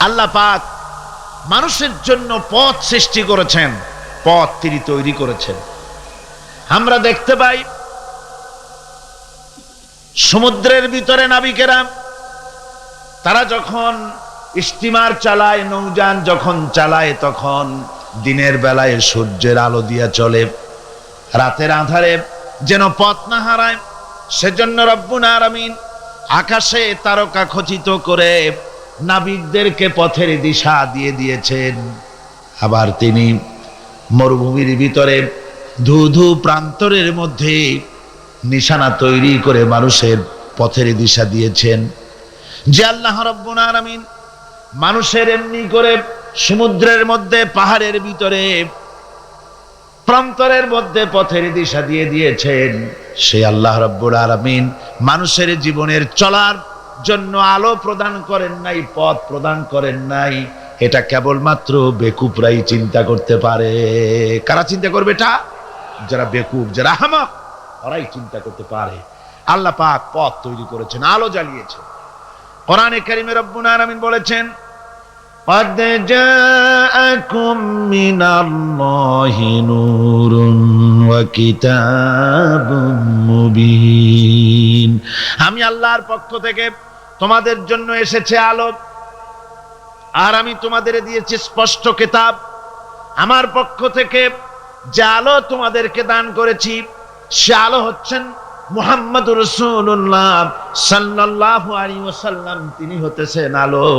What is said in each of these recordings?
আল্লাহ পাক মানুষের জন্য পথ সৃষ্টি করেছেন, পথ তিনি তৈরি করেছেন। আমরা দেখতে পাই সমুদ্রের ভিতরে নাবিকেরা তারা যখন স্টিমার চালায়, নৌযান যখন চালায়, তখন দিনের বেলায় সূর্যের আলো দিয়া চলে, রাতের আঁধারে যেন পথ না হারায় সেজন্য রব্বুল আলামিন আকাশে তারকা খচিত করে নাবিকদেরকে পথের দিশা দিয়ে দিয়েছেন। আবার তিনি মরুভূমির ভিতরে ধুধু প্রান্তরের মধ্যে নিশানা তৈরি করে মানুষের পথের দিশা দিয়েছেন। যে আল্লাহ রব্বুল আলামিন মানুষের এমনি করে সমুদ্রের মধ্যে, পাহাড়ের ভিতরে, প্রান্তরের মধ্যে পথের দিশা দিয়ে দিয়েছেন, সেই আল্লাহ রব্বুল আলামিন মানুষের জীবনের চলার জন্য আলো প্রদান করেন নাই, পথ প্রদান করেন নাই। এটা কেবলমাত্র বেকুবরাই চিন্তা করতে পারে। কারা চিন্তা করবে এটা? যারা বেকুব, যারা আহমক, ওরাই চিন্তা করতে পারে। আল্লাহ পাক পথ তৈরি করেছেন, আলো জ্বালিয়েছেন। কোরআনে কারিমে রব্বুল আলামিন বলেছেন, قد جاءكم من الله نور وكتاب مبين। আমি আল্লাহর পক্ষ থেকে তোমাদের জন্য এসেছে আলো, আর আমি তোমাদের দিয়েছি স্পষ্ট কিতাব। আমার পক্ষ থেকে যে আলো তোমাদেরকে দান করেছি, সে আলো হচ্ছেন মুহাম্মদুর রাসূলুল্লাহ সাল্লাল্লাহু আলাইহি ওয়াসাল্লাম, তিনি হতেছেন আলো।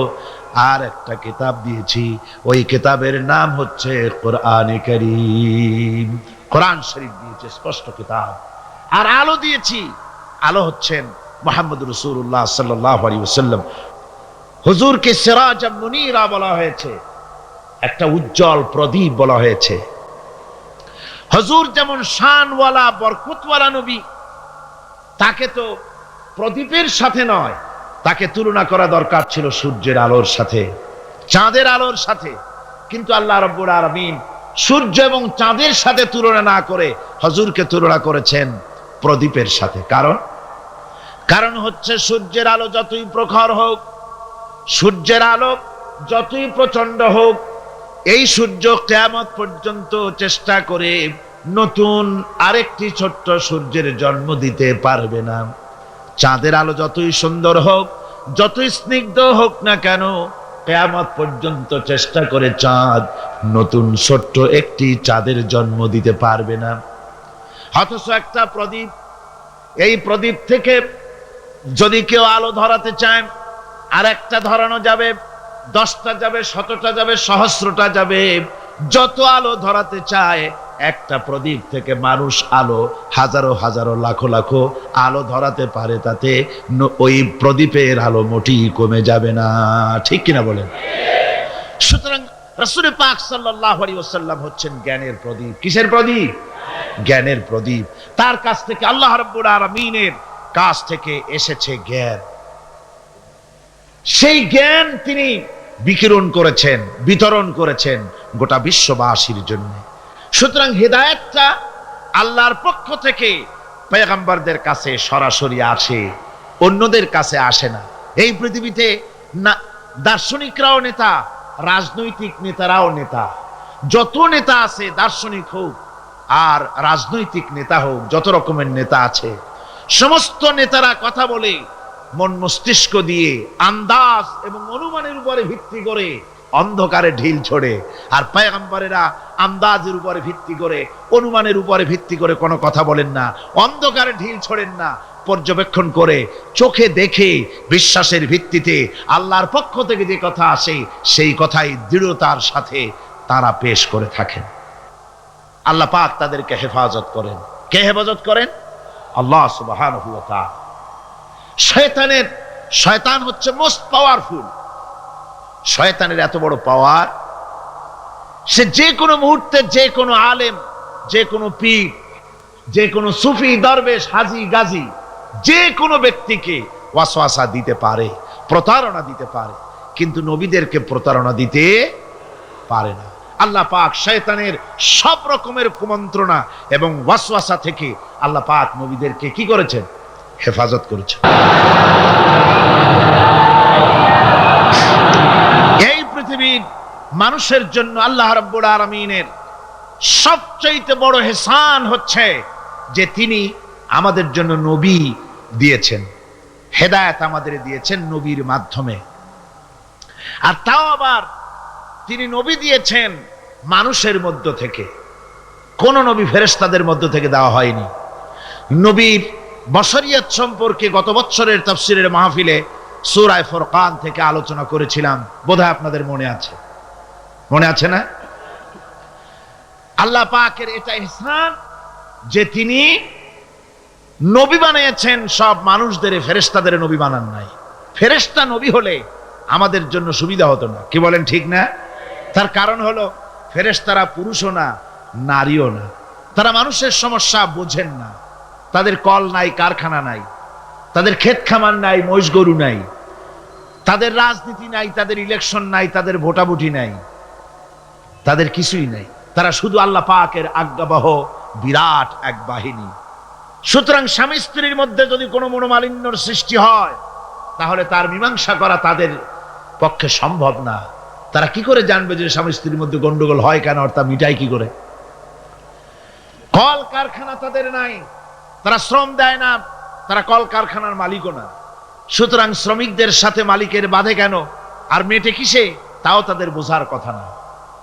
আর একটা কিতাব দিয়েছি, ওই কিতাবের নাম হচ্ছে কোরআনে কারীম। কোরআন শরীফ দিয়েছে, স্পষ্ট কিতাব। আর আলো দিয়েছি, আলো হচ্ছেন মুহাম্মদুর রাসূলুল্লাহ সাল্লাল্লাহু আলাইহি ওয়াসাল্লাম। হুজুরকে সিরাজাম মুনীরা বলা হয়েছে, একটা উজ্জ্বল প্রদীপ বলা হয়েছে। হুজুর যেমন শানওয়ালা, বরকতওয়ালা নবী, তাকে তো প্রদীপের সাথে নয়, তাকে তুলনা করা দরকার ছিল সূর্যের আলোর সাথে, চাঁদের আলোর সাথে। কিন্তু আল্লাহ রাব্বুল আলামিন সূর্য এবং চাঁদের সাথে তুলনা না করে হুজুরকে তুলনা করেছেন প্রদীপের সাথে। কারণ হচ্ছে সূর্যের আলো যতই প্রখর হোক, সূর্যের আলো যতই প্রচন্ড হোক, এই সূর্য কিয়ামত পর্যন্ত চেষ্টা করে নতুন আরেকটি ছোট্ট সূর্যের জন্ম দিতে পারবে না। চাঁদের আলো যতই সুন্দর হোক, যতই স্নিগ্ধ হোক না কেন, কিয়ামত পর্যন্ত চেষ্টা করে চাঁদ নতুন ছোট্ট একটি চাঁদের জন্ম দিতে পারবে না। অথচ একটা প্রদীপ, এই প্রদীপ থেকে যদি কেউ আলো ধরাতে চায়, আর একটা ধরানো যাবে, 10টা যাবে, 100টা যাবে, সহস্রটা যাবে। যত আলো ধরাতে চায়, একটা প্রদীপ থেকে মানুষ আলো হাজারো হাজারো লাখো লাখো আলো ধরাতে পারে, তাতে ওই প্রদীপের আলো মোটেই কমে যাবে না। ঠিক কিনা বলেন? সুতরাং রাসূল পাক সাল্লাল্লাহু আলাইহি ওয়াসাল্লাম হচ্ছেন জ্ঞানের প্রদীপ। কিসের প্রদীপ? জ্ঞানের প্রদীপ। তার কাছ থেকে, আল্লাহ রাব্বুল আলামিনের কাছ থেকে এসেছে জ্ঞান। সেই জ্ঞান তিনি বিকিরণ করেছেন, বিতরণ করেছেন গোটা বিশ্ববাসীর জন্য। সুতরাং হেদায়েতটা আল্লাহর পক্ষ থেকে পয়গম্বরদের কাছে সরাসরি আসে, অন্যদের কাছে আসে না। এই পৃথিবীতে দার্শনিকরাও নেতা, রাজনৈতিক নেতারাও নেতা। যত নেতা আছে, দার্শনিক হোক আর রাজনৈতিক নেতা হোক, যত রকমের নেতা আছে, সমস্ত নেতারা কথা বলে মন মস্তিষ্ক দিয়ে, আন্দাজ এবং অনুমানের উপরে ভিত্তি করে অন্ধকারে ঢিল ছোড়ে। আর পয়গম্বরেরা আন্দাজের উপরে ভিত্তি করে, অনুমানের উপরে ভিত্তি করে কোনো কথা বলেন না, অন্ধকারে ঢিল ছোড়েন না। পর্যবেক্ষণ করে, চোখে দেখে, বিশ্বাসের ভিত্তিতে আল্লাহর পক্ষ থেকে যে কথা আসে, সেই কথাই দৃঢ়তার সাথে তারা পেশ করে থাকেন। আল্লাহ পাক তাদেরকে হেফাজত করেন। কে হেফাজত করেন? আল্লাহ সুবহানাহু ওয়া তাআলা। শয়তান হচ্ছে মোস্ট পাওয়ারফুল। শয়তানের এত বড় পাওয়ার, সে যে কোনো মুহূর্তে যে কোনো আলেম, যে কোনো পীর, যে কোনো সুফি, দরবেশ, হাজি, গাজী, যে কোনো ব্যক্তিকে ওয়াসওয়াসা দিতে পারে, প্রতারণা দিতে পারে, কিন্তু নবীদেরকে প্রতারণা দিতে পারে না। আল্লাহ পাক শয়তানের সব রকমের কুমন্ত্রণা এবং ওয়াসওয়াসা থেকে আল্লাহ পাক নবীদেরকে কি করেছেন? হেফাজত করেছেন। এই পৃথিবীর মানুষের জন্য আল্লাহ রাব্বুল আলামিনের সবচেয়ে বড় ইহসান হচ্ছে যে তিনি আমাদের জন্য নবী দিয়েছেন, হেদায়েত আমাদের দিয়েছেন নবীর মাধ্যমে। আর তাও আবার তিনি নবী দিয়েছেন মানুষের মধ্য থেকে, কোন নবী ফেরেশতাদের মধ্য থেকে দেওয়া হয়নি। নবীর বশরিয়ত সম্পর্কে গত বছরের তাফসীরের মাহফিলে সূরা ফুরকান থেকে আলোচনা করেছিলাম, বোধহয় আপনাদের মনে আছে, মনে আছে না? আল্লাহ পাকের এটা ইহসান যে তিনি নবী বানিয়েছেন সব মানুষদের, ফেরেশতাদের নবী বানান নাই। ফেরেশতা নবী হলে আমাদের জন্য সুবিধা হতো না, কি বলেন ঠিক না? তার কারণ হলো ফেরেশতারা পুরুষও না নারীও না, তারা মানুষের সমস্যা বোঝেন না, তাদের কল নাই, কারখানা নাই, তাদের ক্ষেত খামার নাই, মহিষ গরু নাই, তাদের রাজনীতি নাই, তাদের ইলেকশন নাই, তাদের ভোটাভুটি নাই, তাদের কিছুই নাই। তারা শুধু আল্লাহ পাকের আজ্ঞাবহ বিরাট এক বাহিনী। সুতরাং স্বামী স্ত্রীর মধ্যে যদি কোনো মনোমালিন্যর সৃষ্টি হয় তাহলে তার মীমাংসা করা তাদের পক্ষে সম্ভব না। তারা কি করে জানবে যে স্বামী স্ত্রীর মধ্যে গন্ডগোল হয় কেন, আর তা মিটাই কি করে? কল কারখানা তাদের নাই, তারা শ্রম দেয় না, তারা কল কারখানার মালিকও না। সুতরাং শ্রমিকদের সাথে মালিকের বাধে কেন, আর মেটে কিসে, তাও তাদের বোঝার কথা না।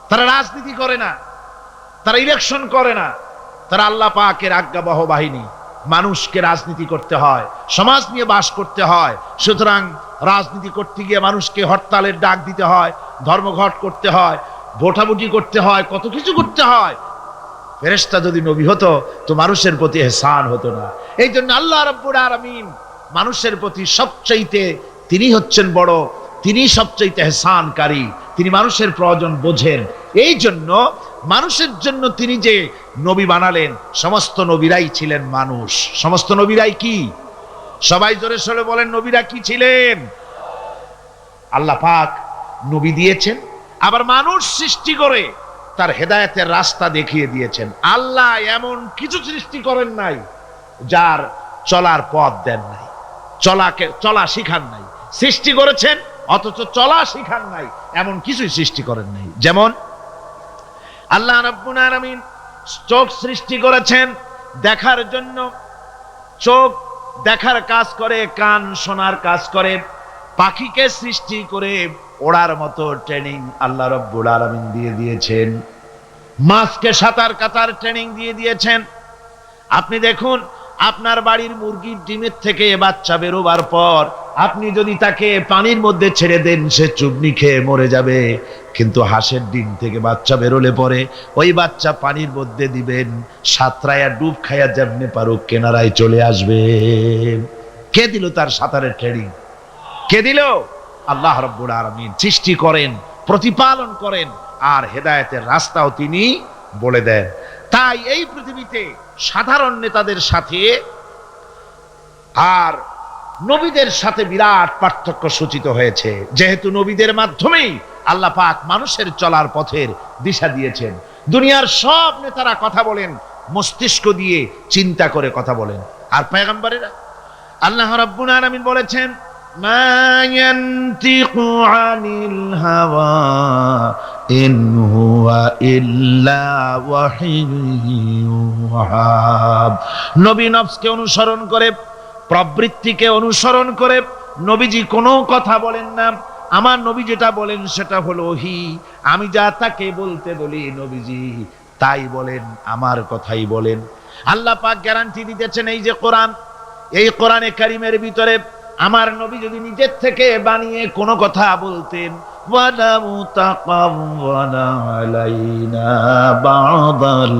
তারা রাজনীতি করে না, তারা ইলেকশন করে না, তারা আল্লাহ পাকের আজ্ঞাবহ বাহিনী। মানুষকে রাজনীতি করতে হয়, সমাজ নিয়ে বাস করতে হয়, সুতরাং রাজনীতি করতে গিয়ে মানুষকে হরতালের ডাক দিতে হয়, ধর্মঘট করতে হয়, ভোটাভুটি করতে হয়, কত কিছু করতে হয়। ফেরেশতা যদি নবী হতো তো মানুষের প্রতি ইহসান হতো না। এই জন্য আল্লাহ রাব্বুল আলামিন মানুষের প্রতি সবচাইতে তিনি হচ্ছেন বড়, তিনি সবচাইতে ইহসানকারী, তিনি মানুষের প্রয়োজন বোঝেন। এই জন্য মানুষের জন্য তিনি যে নবী বানালেন, সমস্ত নবীরাই ছিলেন মানুষ। সমস্ত নবীরাই কি? সবাই জোরে সোরে বলেন, নবীরা কি ছিলেন? আল্লাহ পাক নবী দিয়েছেন, আবার মানুষ সৃষ্টি করে তার হেদায়েতের রাস্তা দেখিয়ে দিয়েছেন। আল্লাহ এমন কিছু সৃষ্টি করেন নাই যার চলার পথ দেন নাই, চলা শিখান নাই। সৃষ্টি করেছেন অথচ চলা শিখান নাই, এমন কিছুই সৃষ্টি করেন নাই। যেমন আল্লাহ রাব্বুল আলামিন চোখ সৃষ্টি করেছেন দেখার জন্য, চোখ দেখার কাজ করে, কান শোনার কাজ করে। পাখিকে সৃষ্টি করে ওড়ার মতো ট্রেনিং আল্লাহ রাব্বুল আলামিন দিয়ে দিয়েছেন। মাছকে সাঁতার কাটার ট্রেনিং দিয়ে দিয়েছেন। আপনি দেখুন, আপনার বাড়ির মুরগির ডিমের থেকে বাচ্চা বেরোবার পর আপনি যদি তাকে পানির মধ্যে ছেড়ে দেন, সে চুবনি খেয়ে মরে যাবে। কিন্তু হাঁসের ডিম থেকে বাচ্চা বেরোলে পরে ওই বাচ্চা পানির মধ্যে দিবেন, সাঁতরায়া ডুব খাইয়া যেমনি পারুক কেনারায় চলে আসবে। কে দিল তার সাঁতারের ট্রেনিং? কে দিল? আল্লাহ রাব্বুল আলামিন। সৃষ্টি করেন, প্রতিপালন করেন, আর হেদায়েতের রাস্তাও তিনি বলে দেন। তাই এই পৃথিবীতে সাধারণ নেতাদের সাথে আর নবীদের সাথে বিরাট পার্থক্য সূচিত হয়েছে, যেহেতু নবীদের মাধ্যমেই আল্লাহ পাক মানুষের চলার পথের দিশা দিয়েছেন। দুনিয়ার সব নেতারা কথা বলেন মস্তিষ্ক দিয়ে, চিন্তা করে কথা বলেন। আর পয়গম্বরেরা, আল্লাহ রাব্বুল আলামিন বলেছেন, মা ইয়ানতিকু আনিল হাওয়া ইন হুয়া ইল্লা ওয়াহিয়ুহা। নবী নফসকে অনুসরণ করে, প্রবৃত্তিকে অনুসরণ করে নবীজি কোনো কথা বলেন না। আমার নবী যেটা বলেন সেটা হলো ওহী। আমি যা তাকে বলতে বলি নবীজি তাই বলেন, আমার কথাই বলেন। আল্লাহ পাক গ্যারান্টি দিতেছেন, এই যে কোরআন, এই কোরআনে কারীমের ভিতরে আমার নবী যদি নিজের থেকে বানিয়ে কোনো কথা বলতেন, ওয়ালা মুতাকাওয়ালা আলাইনা বাদাল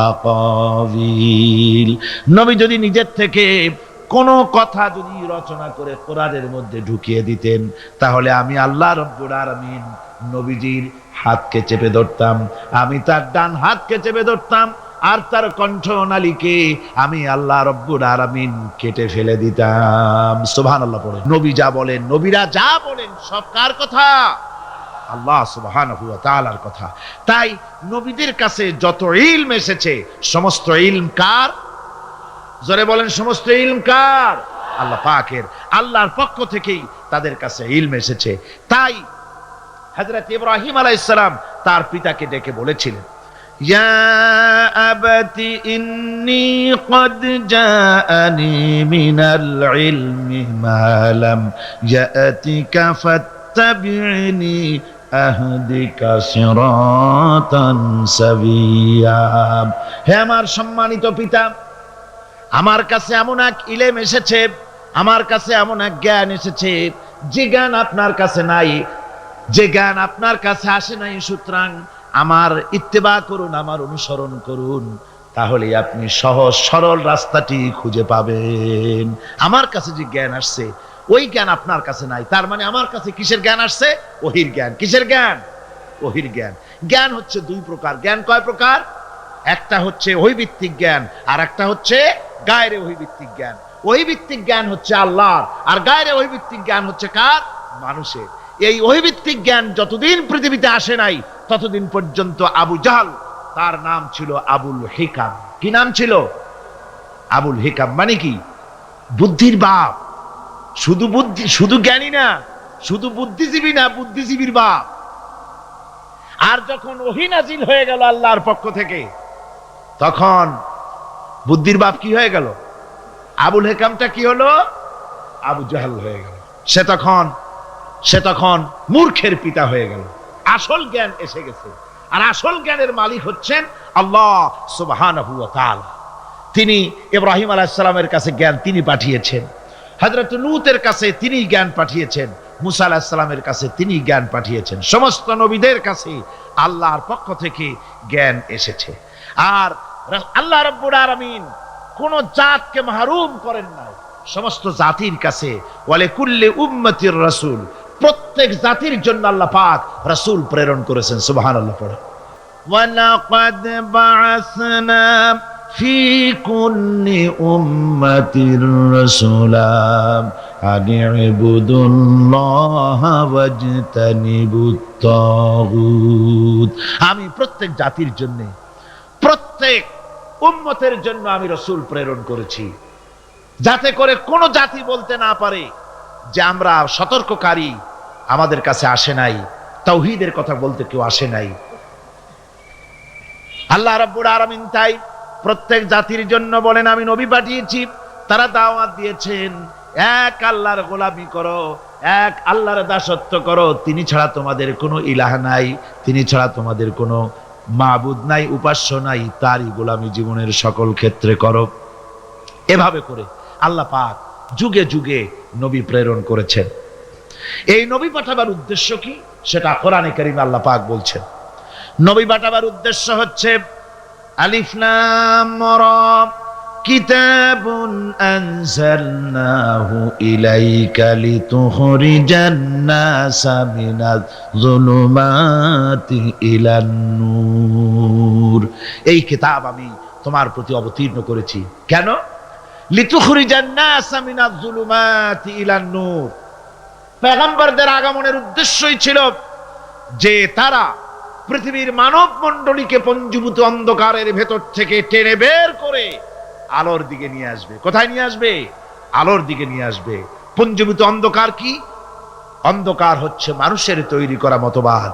আকাবিল, নবী যদি নিজের থেকে কোন কথা যদি রচনা করে কোরআনের মধ্যে ঢুকিয়ে দিতেন, তাহলে আমি আল্লাহ রাব্বুল আলামিন নবীজির হাতকে চেপে ধরতাম, আমি তার ডান হাতকে চেপে ধরতাম, আর তার কণ্ঠনালীকে আমি আল্লাহ রাব্বুল আলামিন কেটে ফেলে দিতাম। সুবহানাল্লাহ পড়ে। নবী যা বলেন, নবীরা যা বলেন, সব কার কথা? আল্লাহ সুবহানাহু ওয়া তাআলার কথা। তাই নবীদের কাছে যত ইলম এসেছে, সমস্ত ইলম কার? জোরে বলেন, সমস্ত ইলম কার? আল্লাহ পাকের। আল্লাহর পক্ষ থেকেই তাদের কাছে ইলম এসেছে। তাই হযরত ইব্রাহিম আলাইহিস সালাম তার পিতাকে ডেকে বলেছিলেন, ইয়া আবাতি ইন্নী ক্বাদ জাআনি মিনাল ইলমি মা লাম ইয়াতিকা ফাত্তাবি'নি আহদিকা সিরাতান সাবিয়্যা। হে আমার সম্মানিত পিতা, আমার কাছে এমন এক ইলম এসেছে, আমার কাছে এমন এক জ্ঞান এসেছে যে জ্ঞান আপনার কাছে নাই, যে জ্ঞান আপনার কাছে আসে নাই। সুতরাং আমার ইত্তেবা করুন, আমার অনুসরণ করুন, তাহলে আপনি সহজ সরল রাস্তাটি খুঁজে পাবেন। আমার কাছে যে জ্ঞান আসছে ওই জ্ঞান আপনার কাছে নাই। তার মানে আমার কাছে কিসের জ্ঞান আসছে? ওহির জ্ঞান। কিসের জ্ঞান? ওহির জ্ঞান। জ্ঞান হচ্ছে দুই প্রকার। জ্ঞান কয় প্রকার? একটা হচ্ছে ওহী ভিত্তিক জ্ঞান, আর একটা হচ্ছে গায়রে ওহী ভিত্তিক জ্ঞান। ওহী ভিত্তিক জ্ঞান হচ্ছে আল্লাহর, আর গায়রে ওহী ভিত্তিক জ্ঞান হচ্ছে কার? মানুষের। এই ওহী ভিত্তিক জ্ঞান যতদিন পৃথিবীতে আসে নাই ততদিন পর্যন্ত আবু জাহল, তার নাম ছিল আবুল হিকাম। কি নাম ছিল? আবুল হিকাম। মানে কি? বুদ্ধির বাপ। শুধু বুদ্ধি, শুধু জ্ঞানী না, শুধু বুদ্ধিজীবী না, বুদ্ধিজীবীর বাপ। আর যখন ওহী নাজিল হয়ে গেল আল্লাহর পক্ষ থেকে, তখন বুদ্ধির বাপ কি হয়ে গেল? আবুল হিকামটা কি হলো? আবু জাহল হয়ে গেল। সে তখন মূর্খের পিতা হয়ে গেল। আসল জ্ঞান এসে গেছে, আর আসল জ্ঞানের মালিক হচ্ছেন আল্লাহ সুবহানাহু ওয়া তাআলা। তিনি ইব্রাহিম আলাইহিস সালামের কাছে জ্ঞান তিনি পাঠিয়েছেন, হযরত লূতের কাছে তিনি জ্ঞান পাঠিয়েছেন, মুসা আলাইহিস সালামের কাছে তিনি জ্ঞান পাঠিয়েছেন। সমস্ত নবীদের কাছে আল্লাহর পক্ষ থেকে জ্ঞান এসেছে। আর আল্লাহ রাব্বুল আলামিন কোন জাতকে মাহরুম করেন নাই। সমস্ত জাতির কাছে ওয়ালি কুল্লি উম্মতির রাসূল, প্রত্যেক জাতির জন্য আল্লাহ পাক রাসূল প্রেরণ করেছেন। সুবহানাল্লাহ পড়ে। ওয়ালাকাদ বাআসনা ফি কুল্লি উম্মাতির রাসূলা আন ইবুদুল্লাহ ওয়াজতানিবুত তাগুত। আমি প্রত্যেক জাতির জন্য, প্রত্যেক উম্মতের জন্য আমি রাসূল প্রেরণ করেছি, যাতে করে কোন জাতি বলতে না পারে যে আমরা সতর্ককারী আমাদের কাছে আসে নাই, তাওহীদের কথা বলতে কেউ আসে নাই। আল্লাহ রাব্বুল আলামিন তাই প্রত্যেক জাতির জন্য বলেন আমি নবী পাঠিয়েছি। তারা দাওয়াত দিয়েছেন এক আল্লাহর গোলামি করো, এক আল্লাহর দাসত্ব করো, তিনি ছাড়া তোমাদের কোনো ইলাহ নাই, তিনি ছাড়া তোমাদের কোনো মাবুদ নাই, উপাস্য নাই, তারই গোলামি জীবনের সকল ক্ষেত্রে করো। এভাবে করে আল্লাহ পাক যুগে যুগে নবী প্রেরণ করেছেন। এই নবী পাঠাবার উদ্দেশ্য কি সেটা কোরআনে কারীমে আল্লাহ পাক বলছেন। নবী পাঠাবার উদ্দেশ্য হচ্ছে আলিফ লাম রা কিতাবুন আনজালনাহু ইলাইকা লিতুখরিজান নাসা মিনাজ যুলুমাতি ইলান নূর। এই কিতাব আমি তোমার প্রতি অবতীর্ণ করেছি। কেন? লিতুখরিজান নাসা মিনাজ যুলুমাতি ইলান নূর। পয়গম্বরদের আগমনের উদ্দেশ্যই ছিল যে তারা পৃথিবীর মানব মণ্ডলীকে পঞ্জীভূত অন্ধকারের ভেতর থেকে টেনে বের করে আলোর দিকে নিয়ে আসবে। কোথায় নিয়ে আসবে? আলোর দিকে নিয়ে আসবে। পঞ্জীভূত অন্ধকার কি? অন্ধকার হচ্ছে মানুষের তৈরি করা মতবাদ।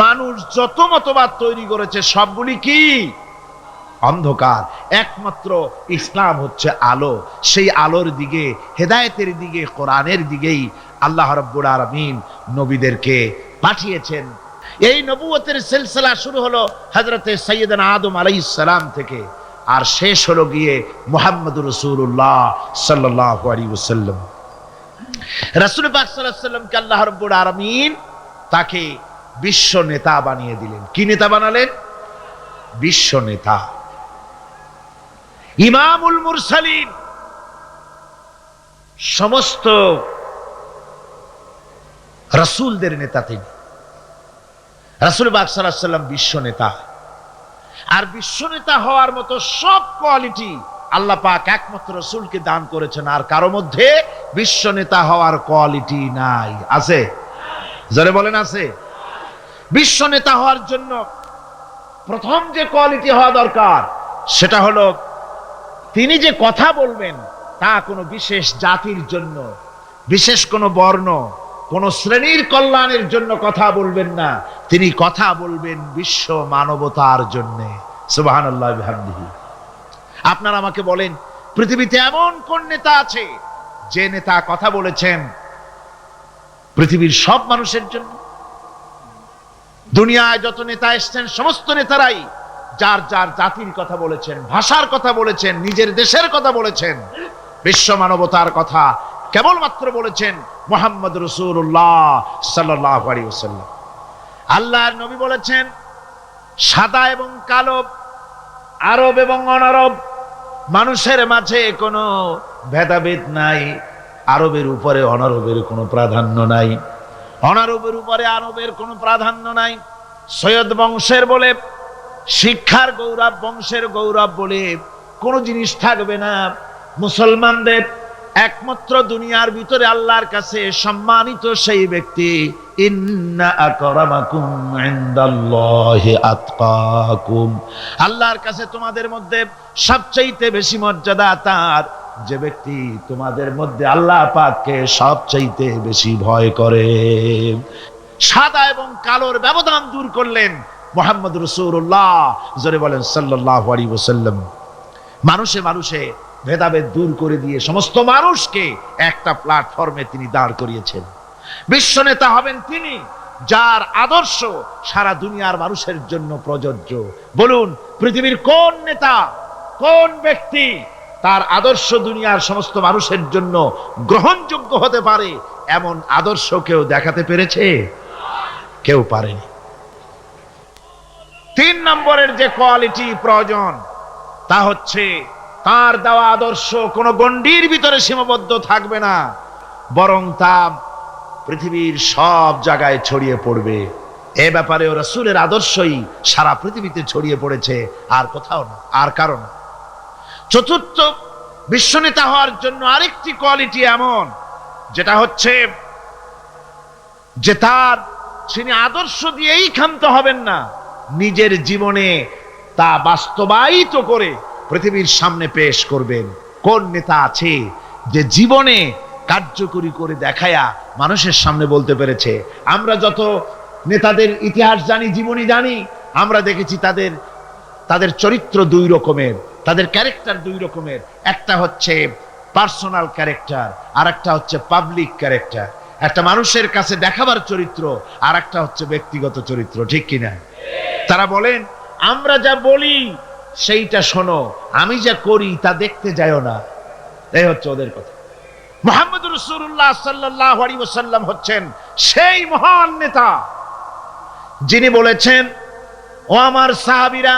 মানুষ যত মতবাদ তৈরি করেছে সবগুলি কি? অন্ধকার। একমাত্র ইসলাম হচ্ছে আলো। সেই আলোর দিকে, হেদায়েতের দিকে, কোরআনের দিকেই আল্লাহ রাব্বুল আলামিন নবীদেরকে পাঠিয়েছেন। এই নবুয়তের সিলসিলা শুরু হলো হযরতে সাইয়েদনা আদম আলাইহিস সালাম থেকে, আর শেষ হলো গিয়ে মুহাম্মদুর রাসূলুল্লাহ সাল্লাল্লাহু আলাইহি ওয়াসাল্লাম। রাসূল পাক সাল্লাল্লাহু আলাইহি ওয়াসাল্লামকে আল্লাহ রাব্বুল আলামিন তাকে বিশ্ব নেতা বানিয়ে দিলেন। কি নেতা বানালেন? বিশ্ব নেতা, ইমামুল মুরসালিন। সমস্ত রাসূলদের নেতা তিনি। রাসূল পাক সাল্লাল্লাহু আলাইহি ওয়াসাল্লাম বিশ্ব নেতা। আর বিশ্ব নেতা হওয়ার মতো সব কোয়ালিটি আল্লাহ পাক একমাত্র রাসূলকে দান করেছেন। আর কারো মধ্যে বিশ্ব নেতা হওয়ার কোয়ালিটি নাই। আছে? জোরে বলেন আছে? বিশ্ব নেতা হওয়ার জন্য প্রথম যে কোয়ালিটি হওয়া দরকার সেটা হলো তিনি যে কথা বলবেন তা কোনো বিশেষ জাতির জন্য, বিশেষ কোনো বর্ণ, কোন শ্রেণীর কল্যাণের জন্য কথা বলবেন না, তিনি কথা বলবেন বিশ্ব মানবতার জন্য। সুবহানাল্লাহ বিহামদিহি। আপনারা আমাকে বলেন, পৃথিবীতে এমন কোন নেতা আছে যে নেতা কথা বলেছেন পৃথিবীর সব মানুষের জন্য? দুনিয়ায় যত নেতা এসেছেন সমস্ত নেতারাই যার যার জাতির কথা বলেছেন, ভাষার কথা বলেছেন, নিজের দেশের কথা বলেছেন, বিশ্ব মানবতার কথা কেবলমাত্র বলেছেন মুহাম্মদ রাসূলুল্লাহ সাল্লাল্লাহু আলাইহি ওয়াসাল্লাম। আল্লাহর নবী বলেছেন, সাদা এবং কালো, আরব এবং অনারব, মানুষের মাঝে কোনো ভেদাভেদ নাই। আরবের উপরে অনারবের কোনো প্রাধান্য নাই, অনারবের উপরে আরবের কোনো প্রাধান্য নাই। সৈয়দ বংশের বলে, শিক্ষার গৌরব, বংশের গৌরব বলে কোনো জিনিস থাকবে না। মুসলমানদের একমাত্র দুনিয়ার ভিতরে আল্লাহর কাছে সম্মানিত সেই ব্যক্তি, ইন্না আকরামাকুম ইনদাল্লাহি আতকাকুম, আল্লাহর কাছে তোমাদের মধ্যে সবচাইতে বেশি মর্যাদা তার যে ব্যক্তি তোমাদের মধ্যে আল্লাহ পাককে সবচাইতে বেশি ভয় করে। সাদা এবং কালোর ব্যবধান দূর করলেন মুহাম্মদ রাসূলুল্লাহ, জোরে বলেন সাল্লাল্লাহু আলাইহি ওয়াসাল্লাম। মানুষে মানুষে ভেদাভেদ দূর করে দিয়ে সমস্ত মানুষকে একটা প্ল্যাটফর্মে তিনি দাঁড় করিয়েছেন। বিশ্ব নেতা হবেন তিনি যার আদর্শ সারা দুনিয়ার মানুষের জন্য প্রযোজ্য। বলুন, পৃথিবীর কোন নেতা, কোন ব্যক্তি তার আদর্শ দুনিয়ার সমস্ত মানুষের জন্য গ্রহণযোগ্য হতে পারে এমন আদর্শ কেউ দেখাতে পেরেছে? কেউ পারেনি। 3 নম্বরের যে কোয়ালিটি প্রয়োজন তা হচ্ছে তার দেওয়া আদর্শ কোনো গণ্ডির ভিতরে সীমাবদ্ধ থাকবে না, বরং তা পৃথিবীর সব জায়গায় ছড়িয়ে পড়বে। এ ব্যাপারে রাসূলের আদর্শই সারা পৃথিবীতে ছড়িয়ে পড়েছে, আর কোথাও না, আর কারণ। চতুর্থ, বিশ্বনেতা হওয়ার জন্য আরেকটি কোয়ালিটি এমন, যেটা হচ্ছে যে তিনি আদর্শ দিয়েই ক্ষান্ত হবেন না, নিজের জীবনে তা বাস্তবায়িত করে পৃথিবীর সামনে পেশ করবেন। কোন নেতা আছে যে জীবনে কার্যকরী করে দেখায়া মানুষের সামনে বলতে পেরেছে? আমরা যত নেতাদের ইতিহাস জানি, জীবনী জানি, আমরা দেখেছি তাদের চরিত্র 2 রকমের, তাদের ক্যারেক্টার 2 রকমের। একটা হচ্ছে পার্সোনাল ক্যারেক্টার, আর একটা হচ্ছে পাবলিক ক্যারেক্টার। একটা মানুষের কাছে দেখাবার চরিত্র, আর একটা হচ্ছে ব্যক্তিগত চরিত্র, ঠিক কিনা? তারা বলেন, আমরা যা বলি সেইটা শোনো, আমি যা করি তা দেখতে যাও না। এই হচ্ছে ওদের কথা। মুহাম্মদ রাসূলুল্লাহ সাল্লাল্লাহু আলাইহি ওয়াসাল্লাম হচ্ছেন সেই মহান নেতা যিনি বলেছেন, ও আমার সাহাবীরা,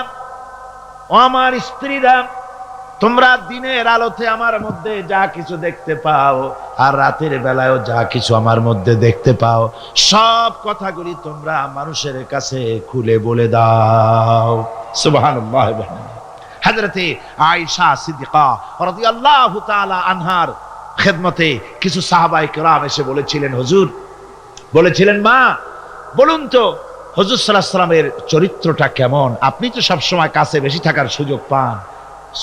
ও আমার স্ত্রীরা, তোমরা দিনের আলোতে আমার মধ্যে যা কিছু দেখতে পাও আর রাতের বেলায়ও যা কিছু আমার মধ্যে দেখতে পাও, সব কথাগুলি তোমরা মানুষের কাছে খুলে বলে দাও। সুবহানাল্লাহ। হযরতে আয়েশা সিদ্দিকা রাদিয়াল্লাহু তাআলা আনহার খেদমতে কিছু সাহাবায়ে কেরাম এসে বলেছিলেন, হুজুর, বলেছিলেন, মা বলুন তো হুজুর সাল্লাল্লাহু আলাইহি ওয়াসাল্লামের চরিত্রটা কেমন? আপনি তো সব সময় কাছে বেশি থাকার সুযোগ পান,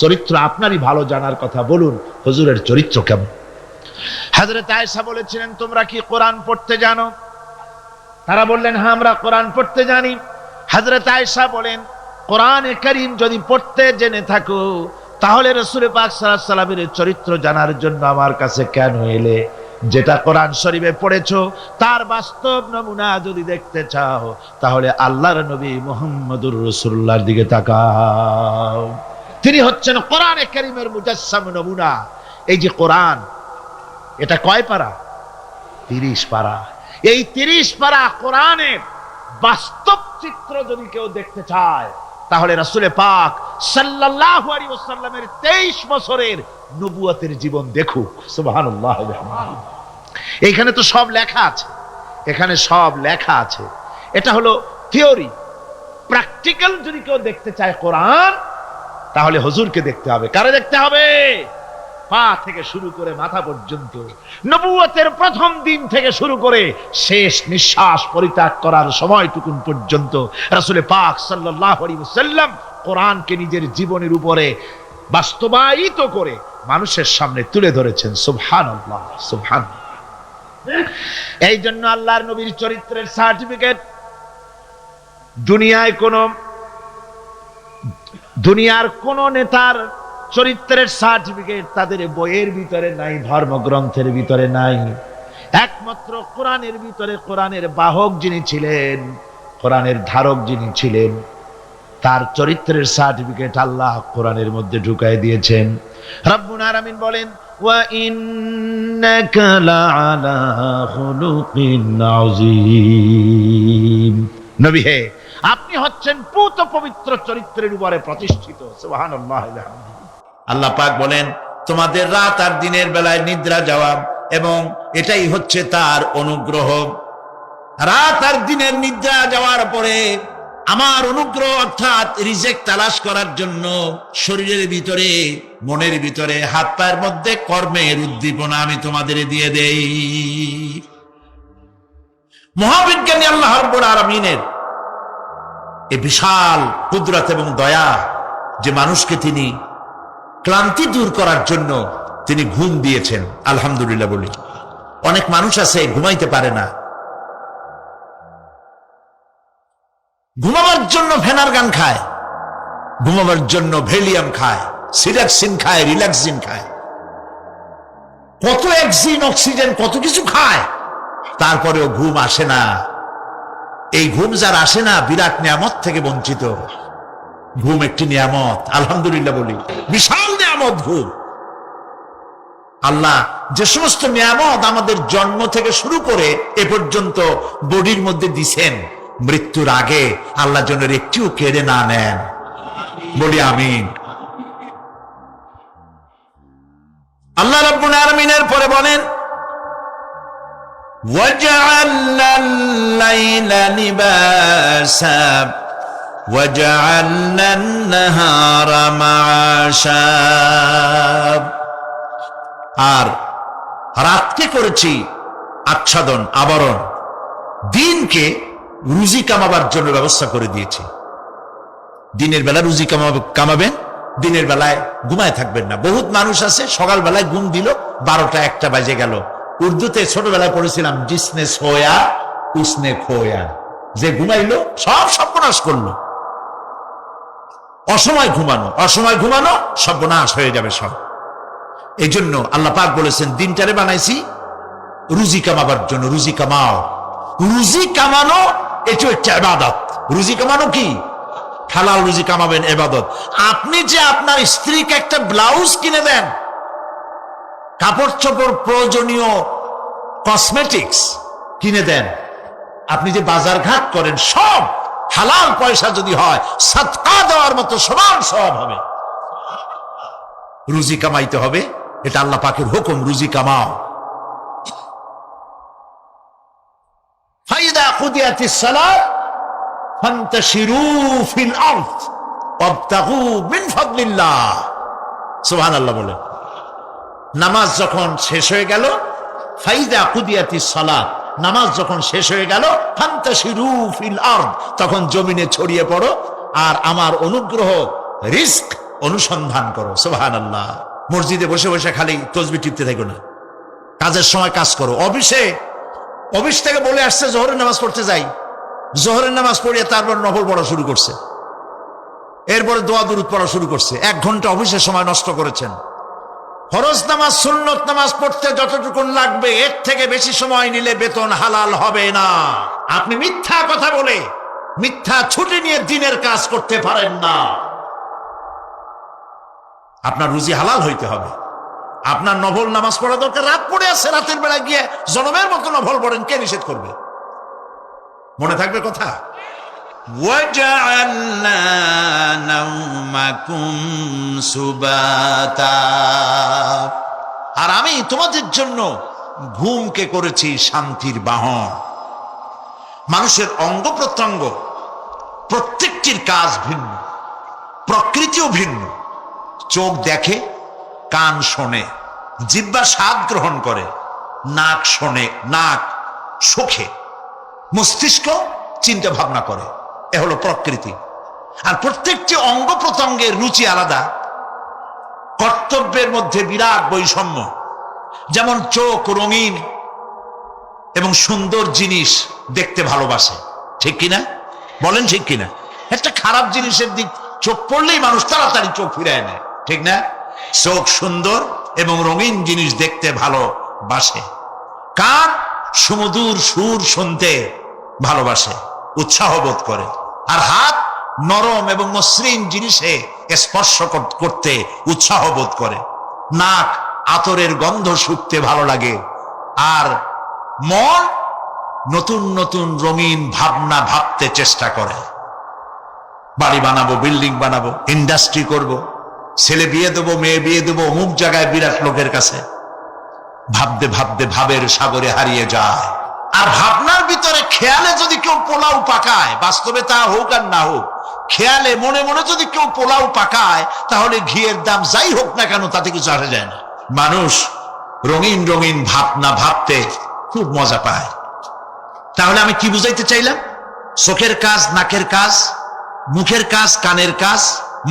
চরিত্র আপনারই ভালো জানার কথা, বলুন হুজুরের চরিত্র কেমন? হযরত আয়েশা বলেছিলেন, তোমরা কি কোরআন পড়তে জানো? তারা বললেন, হ্যাঁ, আমরা কোরআন পড়তে জানি। হযরত আয়েশা বলেন, কোরআনে কারীম যদি পড়তে জেনে থাকো তাহলে রাসূল পাক সাল্লাল্লাহু আলাইহি ওয়াসাল্লামের চরিত্র জানার জন্য আমার কাছে কেন এলে? যেটা কোরআন শরীফে পড়েছো তার বাস্তব নমুনা যদি দেখতে চাও তাহলে আল্লাহর নবী মুহাম্মদুর রাসূলুল্লাহর দিকে তাকাও। তিনি হচ্ছেন কোরআনে কারীমের মুজাসসাম নমুনা। এই যে কোরআন, এটা কয় পারা? 30 পারা। এই 30 পারা কোরআনের বাস্তব চিত্র যদি কেউ দেখতে চায় তাহলে রাসূল পাক সাল্লাল্লাহু আলাইহি ওয়াসাল্লামের 23 বছরের নবুয়তের জীবন দেখুক। সুবহানাল্লাহ। এইখানে তো সব লেখা আছে, এখানে সব লেখা আছে। এটা হলো থিওরি। প্র্যাকটিক্যাল যদি কেউ দেখতে চায় কোরআন, তাহলে হুজুরকে দেখতে হবে। কারে দেখতে হবে? পা থেকে শুরু করে মাথা পর্যন্ত, নবুয়তের প্রথম দিন থেকে শুরু করে শেষ নিঃশ্বাস পরিত্যাগ করার সময়টুকুন পর্যন্ত রাসূল পাক সাল্লাল্লাহু আলাইহি ওয়াসাল্লাম কোরআনকে নিজের জীবনের উপরে বাস্তবায়িত করে মানুষের সামনে তুলে ধরেছেন। সুবহানাল্লাহ, সুবহানাল্লাহ। এই জন্য আল্লাহর নবীর চরিত্রের সার্টিফিকেট দুনিয়ার কোন নেতার চরিত্রের সার্টিফিকেট তাদের বইয়ের ভিতরে নাই, ধর্মগ্রন্থের ভিতরে নাই। একমাত্র কোরআনের ভিতরে, কোরআনের বাহক যিনি ছিলেন, কোরআনের ধারক যিনি ছিলেন, তার চরিত্রের সার্টিফিকেট আল্লাহ কোরআনের মধ্যে ঢুকাই দিয়েছেন। রব্বুল আলামিন বলেন, ওয়া ইন্নাকা লাআলা খুলুকিন আযীম। নবী হে, আপনি হচ্ছেন পূত পবিত্র চরিত্রের উপরে প্রতিষ্ঠিত। সুবহানাল্লাহ। আল্লাহ পাক বলেন, তোমাদের রাত আর দিনের বেলায় নিদ্রা যাওয়া, এবং এটাই হচ্ছে তার অনুগ্রহ। রাত আর দিনের নিদ্রা যাওয়ার পরে আমার অনুগ্রহ অর্থাৎ রিজেক তালাশ করার জন্য শরীরের ভিতরে, মনের ভিতরে, হাত পায়ের মধ্যে কর্মের উদ্দীপনা আমি তোমাদের দিয়ে দেই। মহাবিজ্ঞানী আল্লাহ রাব্বুল আলামিনের এই বিশাল কুদরত এবং দয়া, যে মানুষকে তিনি ক্লান্তি দূর করার জন্য তিনি ঘুম দিয়েছেন, আলহামদুলিল্লাহ বলি। অনেক মানুষ আছে ঘুমাইতে পারে না, ঘুমাবার জন্য ফেনার গান খায়, ঘুমাবার জন্য ভেলিয়াম খায়, সিরাক্সিন খায়, রিল্যাক্সিন খায়, কত অক্সিজেন, অক্সিজেন, কত কিছু খায়, তারপরেও ঘুম আসে না। এই ঘুম যার আসে না, বিরাট নিয়ামত থেকে বঞ্চিত। ঘুম একটি নিয়ামত, আলহামদুলিল্লাহ বলি, বিশাল নিয়ামত ঘুম। আল্লাহ যে সমস্ত নিয়ামত আমাদের জন্ম থেকে শুরু করে এ পর্যন্ত বডির মধ্যে দিছেন, মৃত্যুর আগে আল্লাহ যেন একটিও কেড়ে না নেন, বলি আমিন। আল্লাহ রাব্বুল আলামিনের পরে বলেন, وَجَعَلْنَا اللَّيْلَ لِبَاسًا وَجَعَلْنَا النَّهَارَ مَعَاشًا। আর রাতকে করেছি আচ্ছাদন, আবরণ, দিনকে রুজি কামাবার জন্য ব্যবস্থা করে দিয়েছি। দিনের বেলা রুজি কামাবেন, দিনের বেলায় ঘুমায় থাকবেন না। বহুত মানুষ আছে সকাল বেলায় ঘুম দিল, 12টা 1টা বাজে গেল। উর্দুতে ছোটবেলায় পড়েছিলাম, জিসনে সোয়া উসনে খোয়া, যে ঘুমাইলো সব সর্বনাশ করলো। অসময় ঘুমানো, অসময় ঘুমানো সর্বনাশ হয়ে যাবে সব। এই জন্য আল্লাহ পাক বলেছেন, দিনটারে বানাইছি রুজি কামাবার জন্য। রুজি কামাও, রুজি কামানো এটা একটা ইবাদত। রুজি কামানো কি? হালাল রুজি কামাবেন, ইবাদত। আপনি যে আপনার স্ত্রীকে একটা ব্লাউজ কিনে দেন, কাপড় চোপড়, প্রয়োজনীয় কসমেটিক্স কিনে দেন, আপনি যে বাজার ঘাট করেন, সব হালাল পয়সা যদি হয়, সাদকা দেওয়ার মতো সমান সওয়াব হবে। রুজি কামাইতে হবে, এটা আল্লাহ পাকের হুকুম, রুজি কামাও। ফাইদা কুদিয়াতিস সালাত ফান্তাশিরু ফিল আরদ ওয়াবতাগু মিন ফাদলিল্লাহ। সুবহানাল্লাহ বলে। নামাজ যখন শেষ হয়ে গেল, ফাইদা কুদিয়াতিস সালাত, নামাজ যখন শেষ হয়ে গেল, ফান্তাশিরু ফিল আরদ, তখন জমিনে ছড়িয়ে পড়ো আর আমার অনুগ্রহ, রিস্ক অনুসন্ধান করো। সুবহানাল্লাহ। মসজিদে বসে বসে খালি তসবিহ টিপতে থাকো না, কাজের সময় কাজ করো। অফিস থেকে বলে আসছে জোহরের নামাজ পড়তে যাই, জোহরের নামাজ পড়িয়ে তারপর নফল পড়া শুরু করছে, এরপরে দোয়া দুরূদ পড়া শুরু করছে। 1 ঘন্টা অফিসের সময় নষ্ট করেছেন। ফরজ নামাজ, সুন্নত নামাজ পড়তে যতটুকু লাগবে, এর থেকে বেশি সময় নিলে বেতন হালাল হবে না। আপনি মিথ্যা কথা বলে, মিথ্যা ছুটি নিয়ে দিনের কাজ করতে পারেন না। আপনার রুজি হালাল হইতে হবে। আপনার নফল নামাজ পড়া দরকার, রাত পড়ে আছে, রাতের বেলা গিয়ে জনমের মতো নফল পড়েন, কে নিষেধ করবে? মনে থাকবে কথা। وَجَعَلْنَا نَوْمَكُمْ سُبَاتًا। আর আমি তোমাদের জন্য ঘুমকে করেছি শান্তির বাহন। মানুষের অঙ্গ প্রত্যঙ্গ প্রত্যেকটির কাজ ভিন্ন, প্রকৃতিও ভিন্ন। চোখ দেখে, কান শোনে, জিহ্বা স্বাদ গ্রহণ করে, নাক শোনে, নাক শোখে, মস্তিষ্ক চিন্তা ভাবনা করে। এ হলো প্রকৃতি। আর প্রত্যেকটি অঙ্গ প্রত্যঙ্গের রুচি আলাদা, কর্তব্যের মধ্যে বিরাট বৈষম্য। যেমন চোখ রঙিন, এবং সুন্দর জিনিস দেখতে ভালোবাসে, ঠিক কিনা বলেন? ঠিক কিনা? একটা খারাপ জিনিসের দিক চোখ পড়লেই মানুষ তাড়াতাড়ি চোখ ফিরায় নেয়, ঠিক না? চোখ সুন্দর এবং রঙিন জিনিস দেখতে ভালোবাসে। কান সুমধুর সুর শুনতে ভালোবাসে, উৎসাহ বোধ করে। আর হাত নরম এবং মসৃণ জিনিসে স্পর্শ করতে উৎসাহ বোধ করে। নাক আতরের গন্ধ শুঁকতে ভালো লাগে। আর মন নতুন নতুন রঙিন ভাবনা ভাবতে চেষ্টা করে। বাড়ি বানাবো, বিল্ডিং বানাবো, ইন্ডাস্ট্রি করব, ছেলে বিয়ে দেবো, মেয়ে বিয়ে দেবো, অমুক জায়গায় বিরাট লোকের কাছে। ভাবতে ভাবতে ভাবের সাগরে হারিয়ে যায়। আর ভাবনার ভিতরে খেয়ালে যদি কেউ পোলাও পাকায়, বাস্তবে তা হোক আর না হোক, খেয়ালে মনে মনে যদি কেউ পোলাও পাকায়, তাহলে ঘিয়ের দাম যাই হোক না কেন তাতে কিছু আসা যায় না। মানুষ রঙিন রঙিন ভাবনা ভাবতে খুব মজা পায়। তাহলে আমি কি বুঝাইতে চাইলাম? চোখের কাজ, নাকের কাজ, মুখের কাজ, কানের কাজ,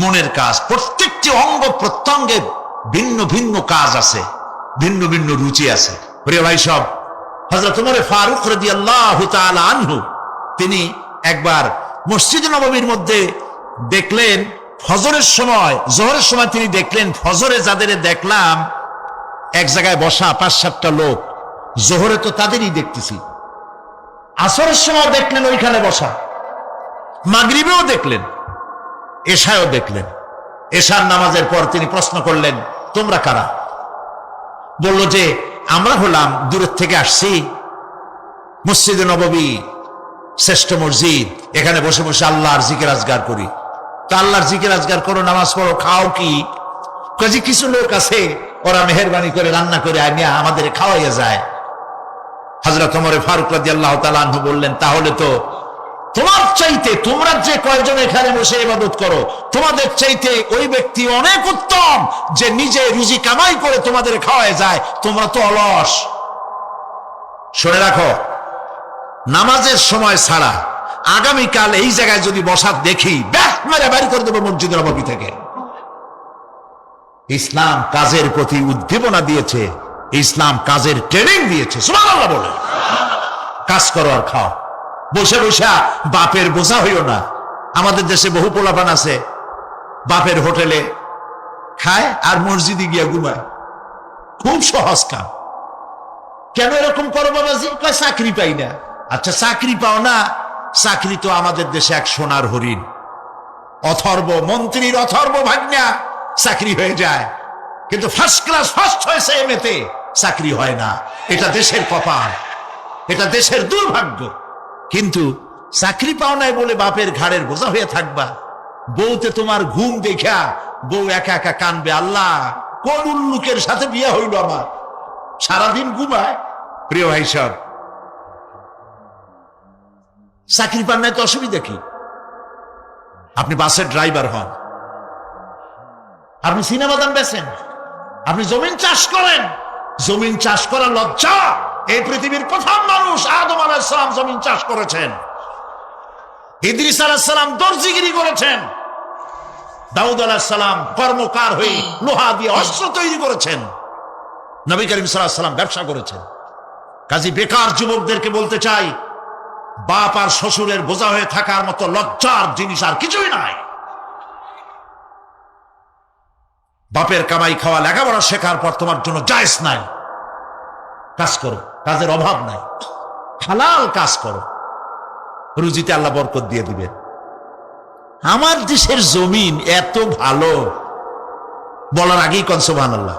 মনের কাজ, প্রত্যেকটি অঙ্গ প্রত্যঙ্গে ভিন্ন ভিন্ন কাজ আছে, ভিন্ন ভিন্ন রুচি আছে। প্রিয় ভাই সব, হযরত ওমর ফারুক রাদিয়াল্লাহু তাআলা আনহু তিনি একবার মসজিদ নববীর মধ্যে দেখলেন ফজরের সময়, জোহরের সময় তিনি দেখলেন ফজরে যাদের দেখলাম এক জায়গায় বসা 5-7টা লোক, জোহরে তো তাদেরই দেখতেছি। আসরের সময় দেখলেন ওইখানে বসা, মাগরিবেও দেখলেন, এশায়ও দেখলেন। এশার নামাজের পর তিনি প্রশ্ন করলেন, তোমরা কারা? বলল যে আমরা হলাম দূরের থেকে আসছি, মসজিদে নববী শ্রেষ্ঠ মসজিদ, এখানে বসে বসে আল্লাহর জিকির আজগার করি। তা আল্লাহর জিকির আজগার করো, নামাজ পড়ো, খাও কি? কাজে কিছু লোক আছে ওরা মেহেরবানি করে রান্না করে আনিয়া আমাদের খাওয়াইয়া যায়। হযরত ওমর ফারুক রাদিয়াল্লাহু তাআলা আনহু বললেন, তাহলে তো তোমার চাইতে, তোমরা যে কয়জন এখানে বসে ইবাদত করো, তোমাদের চাইতে ওই ব্যক্তি অনেক উত্তম যে নিজে রুজি কামাই করে তোমাদের খাওয়ায় যায়। তোমরা তো অলস। শুনে রাখো, নামাজের সময় ছাড়া আগামীকাল এই জায়গায় যদি বসা দেখি, ব্যাট মেরে বের করে দেবো মসজিদ নববী থেকে। ইসলাম কাজের প্রতি উদ্দীপনা দিয়েছে, ইসলাম কাজের ট্রেনিং দিয়েছে। সুবহানাল্লাহ বলে কাজ করো আর খাও। বসে বসে বাপের বোঝা হইও না। আমাদের দেশে বহু পোলাপান আছে বাপের হোটেলে খায় আর মসজিদে গিয়া ঘুমায়। খুব সহজ কাম। কেন এরকম করো বাবাজি? চাকরি পাই না। আচ্ছা চাকরি পাও না, চাকরি তো আমাদের দেশে এক সোনার হরিণ। অথর্ব মন্ত্রীর অথর্ব ভাগ্না চাকরি হয়ে যায়, কিন্তু ফার্স্ট ক্লাস ফার্স্ট হয়েছে এমএতে, চাকরি হয় না। এটা দেশের কপাল, এটা দেশের দুর্ভাগ্য। কিন্তু চাকরি পাও নাই বলে বাপের ঘাড়ের বোঝা হয়ে থাকবা। বউতে তোমার ঘুম দেখা বউ একা একা কানবে, আল্লাহ কোন উল্লুকের সাথে বিয়ে হইল আমার, সারাদিন ঘুমায়। প্রিয় ভাই সব, চাকরি পান নাই তো অসুবিধা কি? আপনি বাসের ড্রাইভার হন, আপনি সিনেমা দান বেছেন, আপনি জমিন চাষ করেন। জমিন চাষ করা লজ্জা। এই পৃথিবীর প্রথম মানুষ আদম আলাইহিস সালাম জমিন চাষ করেছেন। ইদ্রিস আলাইহিস সালাম দর্জিগিরি করেছেন। দাউদ আলাইহিস সালাম কর্মকার হয়ে লোহা দিয়ে অস্ত্র তৈরি করেছেন। নবী করিম সাল্লাল্লাহু আলাইহি ওয়াসাল্লাম ব্যবসা করেছেন। কাজী বেকার যুবকদেরকে বলতে চাই, বাপ আর শ্বশুরের বোঝা হয়ে থাকার মতো লজ্জার জিনিস আর কিছুই নাই। বাপের কামাই খাওয়া লেখাপড়া শেখার পর তোমার জন্য জায়েজ নাই। কাজ করো, কাজের অভাব নাই, হালাল কাজ করো, রুজিতে আল্লাহ বরকত দিয়ে দিবেন। আমার দেশের জমিন এত ভালো, বলার আগেই কোন সুবহানাল্লাহ।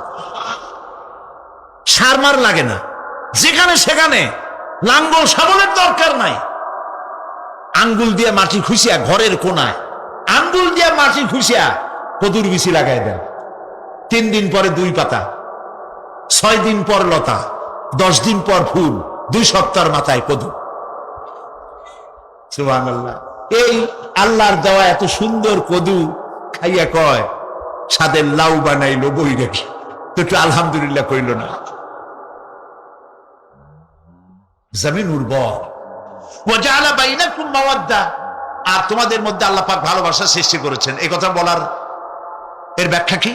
সারমার লাগে না, যেখানে সেখানে লাঙ্গল শাবলের দরকার নাই। আঙ্গুল দিয়ে মাটি খুঁচিয়া ঘরের কোনায় আঙ্গুল দিয়ে মাটি খুঁচিয়া কদুর বিচি লাগাই দেন। 3 দিন পরে 2 পাতা, 6 দিন পর লতা, 10 দিন পর ফুল, 2 সপ্তাহের মাথায় কদু। সুবহানাল্লাহ। এই আল্লাহর দেওয়া এত সুন্দর কদু খাইয়া কয়, সাদের লাউ বানাইলো বই রেখে, তো একটু আলহামদুলিল্লাহ কইল না। জমিন উর্বর। ওয়াজাআলা বাইনাকুম মাওয়াদ্দা, আর তোমাদের মধ্যে আল্লাহ পাক ভালোবাসা সৃষ্টি করেছেন। এই কথা বলার এর ব্যাখ্যা কি?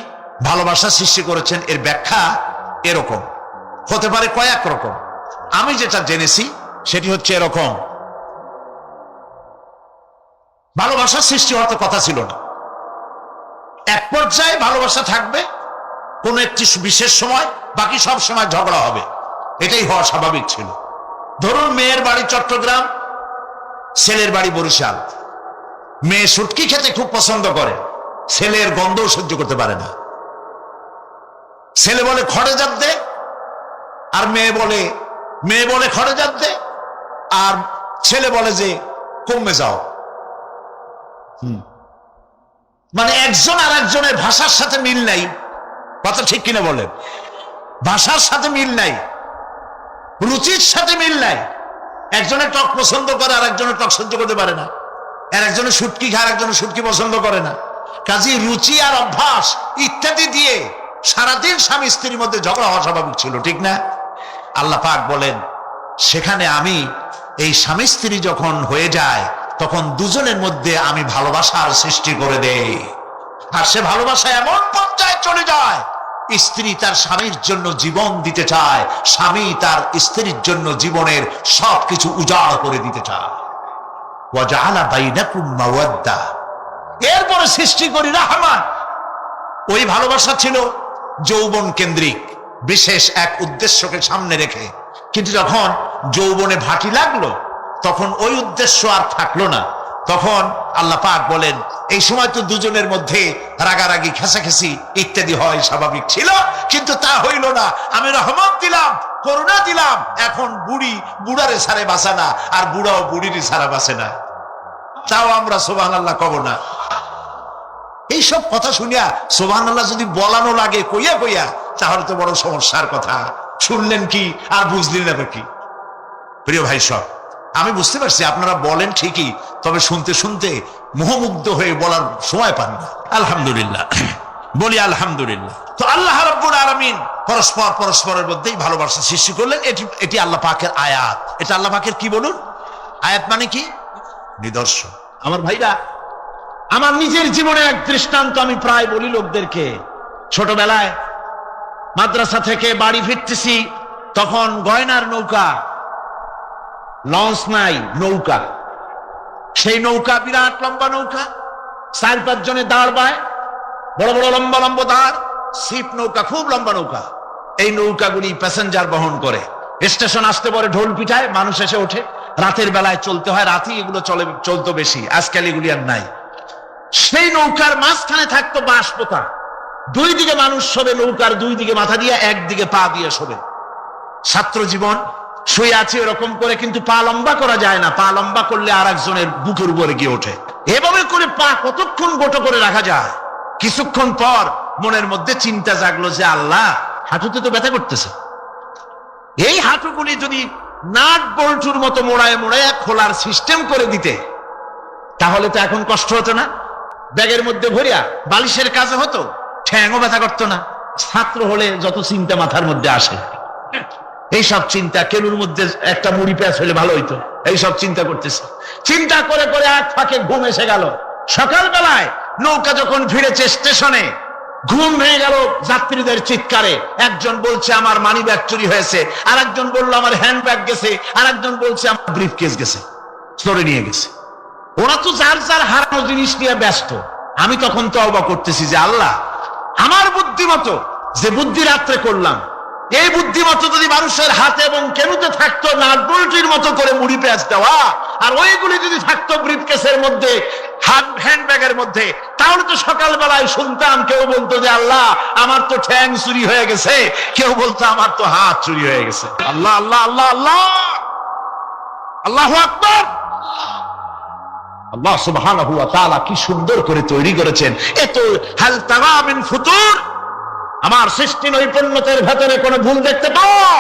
ভালোবাসা সৃষ্টি করেছেন এর ব্যাখ্যা এরকম হতে পারে কয়েক রকম। আমি যেটা জেনেছি সেটি হচ্ছে এরকম, ভালোবাসার সৃষ্টি হওয়ার তো কথা ছিল না। এক পর্যায়ে ভালোবাসা থাকবে কোন একটি বিশেষ সময়, বাকি সব সময় ঝগড়া হবে, এটাই হওয়া স্বাভাবিক ছিল। ধরুন মেয়ের বাড়ি চট্টগ্রাম, ছেলের বাড়ি বরিশাল। মেয়ে শুটকি খেতে খুব পছন্দ করে, ছেলের গন্ধও সহ্য করতে পারে না। ছেলে বলে খড়ে জাত দে, আর মেয়ে বলে খড়ে জাত দে, আর ছেলে বলে যে কমে যাও। মানে একজন আর একজনের ভাষার সাথে মিল নাই, কথা ঠিক কিনা বলেন? ভাষার সাথে মিল নাই, রুচির সাথে মিল নাই। একজনের টক পছন্দ করে আর একজনের টক সহ্য করতে পারে না, আর একজনের শুটকি খায় আর একজনের শুটকি পছন্দ করে না। কাজে রুচি আর অভ্যাস ইত্যাদি দিয়ে সারাদিন স্বামী স্ত্রীর মধ্যে ঝগড়া হওয়া স্বাভাবিক ছিল, ঠিক না? আল্লাহ পাক বলেন সেখানে আমি এই স্বামী স্ত্রী যখন হয়ে যায় তখন দুজনের মধ্যে আমি ভালোবাসার সৃষ্টি করে দেই। আর সে ভালোবাসা এমন পর্যায়ে চলে যায়, স্ত্রী তার স্বামীর জন্য জীবন দিতে চায়, স্বামী তার স্ত্রীর জন্য জীবনের সবকিছু উজাড় করে দিতে চায়। ওয়াজআলা বাইনাকুম মাওয়াদ্দা, এরপরে সৃষ্টি করি রাহমান। ওই ভালোবাসা ছিল যৌবন কেন্দ্রিক, বিশেষ এক উদ্দেশ্যকে সামনে রেখে। কিন্তু যখন যৌবনে ভাটি লাগলো তখন ওই উদ্দেশ্য আর থাকলো না। তখন আল্লাহ পাক বলেন এই সময় তো দুজনের মধ্যে রাগারাগি, খেসাখেসি ইত্যাদি হয়, স্বাভাবিক ছিল, কিন্তু তা হইল না। আমি রহমত দিলাম, করুণা দিলাম। এখন বুড়ারে ছাড়ে বাঁচে না, আর বুড়াও বুড়িরই ছাড়া বাঁচে না। তাও আমরা সুবহানাল্লাহ কব না। এইসব কথা শুনিয়া সুবহানাল্লাহ যদি বলানো লাগে কইয়া কইয়া, তাহলে তো বড় সমস্যার কথা। শুনলেন কি আর বুঝলেন না কি? প্রিয় ভাই সব, আমি বুঝতে পারছি আপনারা বলেন ঠিকই, তবে শুনতে শুনতে মোহমুগ্ধ হয়ে বলার সময় পান না। আলহামদুলিল্লাহ, বলি আলহামদুলিল্লাহ। তো আল্লাহ রাব্বুল আলামিন পরস্পরের মধ্যেই ভালোবাসা সৃষ্টি করলেন। এটি আল্লাহ পাকের আয়াত। এটা আল্লাহ পাকের কি বলুন? আয়াত মানে কি? নিদর্শন। আমার ভাইরা, আমার নিজের জীবনে এক দৃষ্টান্ত আমি প্রায় বলি লোকদেরকে। ছোটবেলায় মাদ্রাসা থেকে বাড়ি ফিরতেছি, তখন গয়নার নৌকা, লঞ্চ নাই, নৌকা। সেই নৌকা বিরাট লম্বা নৌকা, 4-5 জনে দাঁড় বায়, বড় বড় লম্বা লম্বা দাঁড়, ছিপ নৌকা, খুব লম্বা নৌকা। এই নৌকাগুলি প্যাসেঞ্জার বহন করে। স্টেশন আসতে পরে ঢোল পিটায়, মানুষ এসে ওঠে। রাতের বেলায় চলতে হয়, রাতেই এগুলো চলতো বেশি, আজকাল এগুলি আর নাই। সেই নৌকার মাঝখানে থাকতো বাঁশ পোতা, 2 দিকে মানুষ শোবে, নৌকার 2 দিকে মাথা দিয়ে, একদিকে পা দিয়ে শোবে। ছাত্র জীবন, শুয়ে আছে এরকম করে, কিন্তু পা লম্বা করা যায় না। পা লম্বা করলে আর একজনের বুকের উপরে গিয়ে ওঠে। এভাবে করে পা কতক্ষণ গোটো করে রাখা যায়? কিছুক্ষণ পর মনের মধ্যে চিন্তা জাগলো যে আল্লাহ, হাঁটুতে তো ব্যথা করতেছে, এই হাঁটুগুলি যদি নাট বল্টুর মতো মোড়ায় মোড়ায় খোলার সিস্টেম করে দিতে, তাহলে তো এখন কষ্ট হতো না। ব্যাগের মধ্যে ভরিয়া বালিশের কাজে হতো, ঠ্যাংও ব্যথা করতো না। ছাত্র হলে যত চিন্তা মাথার মধ্যে আসে, এইসব চিন্তা, কেলুর মধ্যে একটা মুড়ি পেঁয়াজ হলে ভালো হইতো, এইসব চিন্তা করতেছে। চিন্তা করে করে এক ফাঁকে ঘুম এসে গেল। সকালবেলায় নৌকা যখন ফিরেছে স্টেশনে, ঘুম ভেঙে গেল যাত্রীদের চিৎকারে। একজন বলছে আমার মানি ব্যাগ চুরি হয়েছে, আর একজন বললো আমার হ্যান্ড ব্যাগ গেছে, আর একজন বলছে আমার ব্রিফ কেস গেছে, চোরে নিয়ে গেছে। ওরা তো যার যার হারানো জিনিস নিয়ে ব্যস্ত। আমি তখন তওবা করতেছি যে আল্লাহ, আমার বুদ্ধিমতো যে বুদ্ধি রাত্রে করলাম, এই বুদ্ধিমতো যদি মানুষের হাতে এবং কেনুতে থাকতো নাট বল্টুর মতো করে মুড়ি পেঁয়াজ দেওয়া, আর ওইগুলি যদি থাকতো ব্রিফকেসের মধ্যে, হ্যান্ড ব্যাগের মধ্যে, তাহলে তো সকালবেলায় শুনতাম কেউ বলতো যে আল্লাহ আমার তো ঠ্যাং চুরি হয়ে গেছে, কেউ বলতো আমার তো হাত চুরি হয়ে গেছে। আল্লাহ আল্লাহ আল্লাহ আল্লাহ, আল্লাহু আকবার। আল্লাহ সুবহানাহু ওয়া তাআলা কি সুন্দর করে তৈরি করেছেন। এত হাল তারা মিন ফুতুর, আমার সৃষ্টি নৈপুণ্যতার ভেতরে কোনো ভুল দেখতে পাও?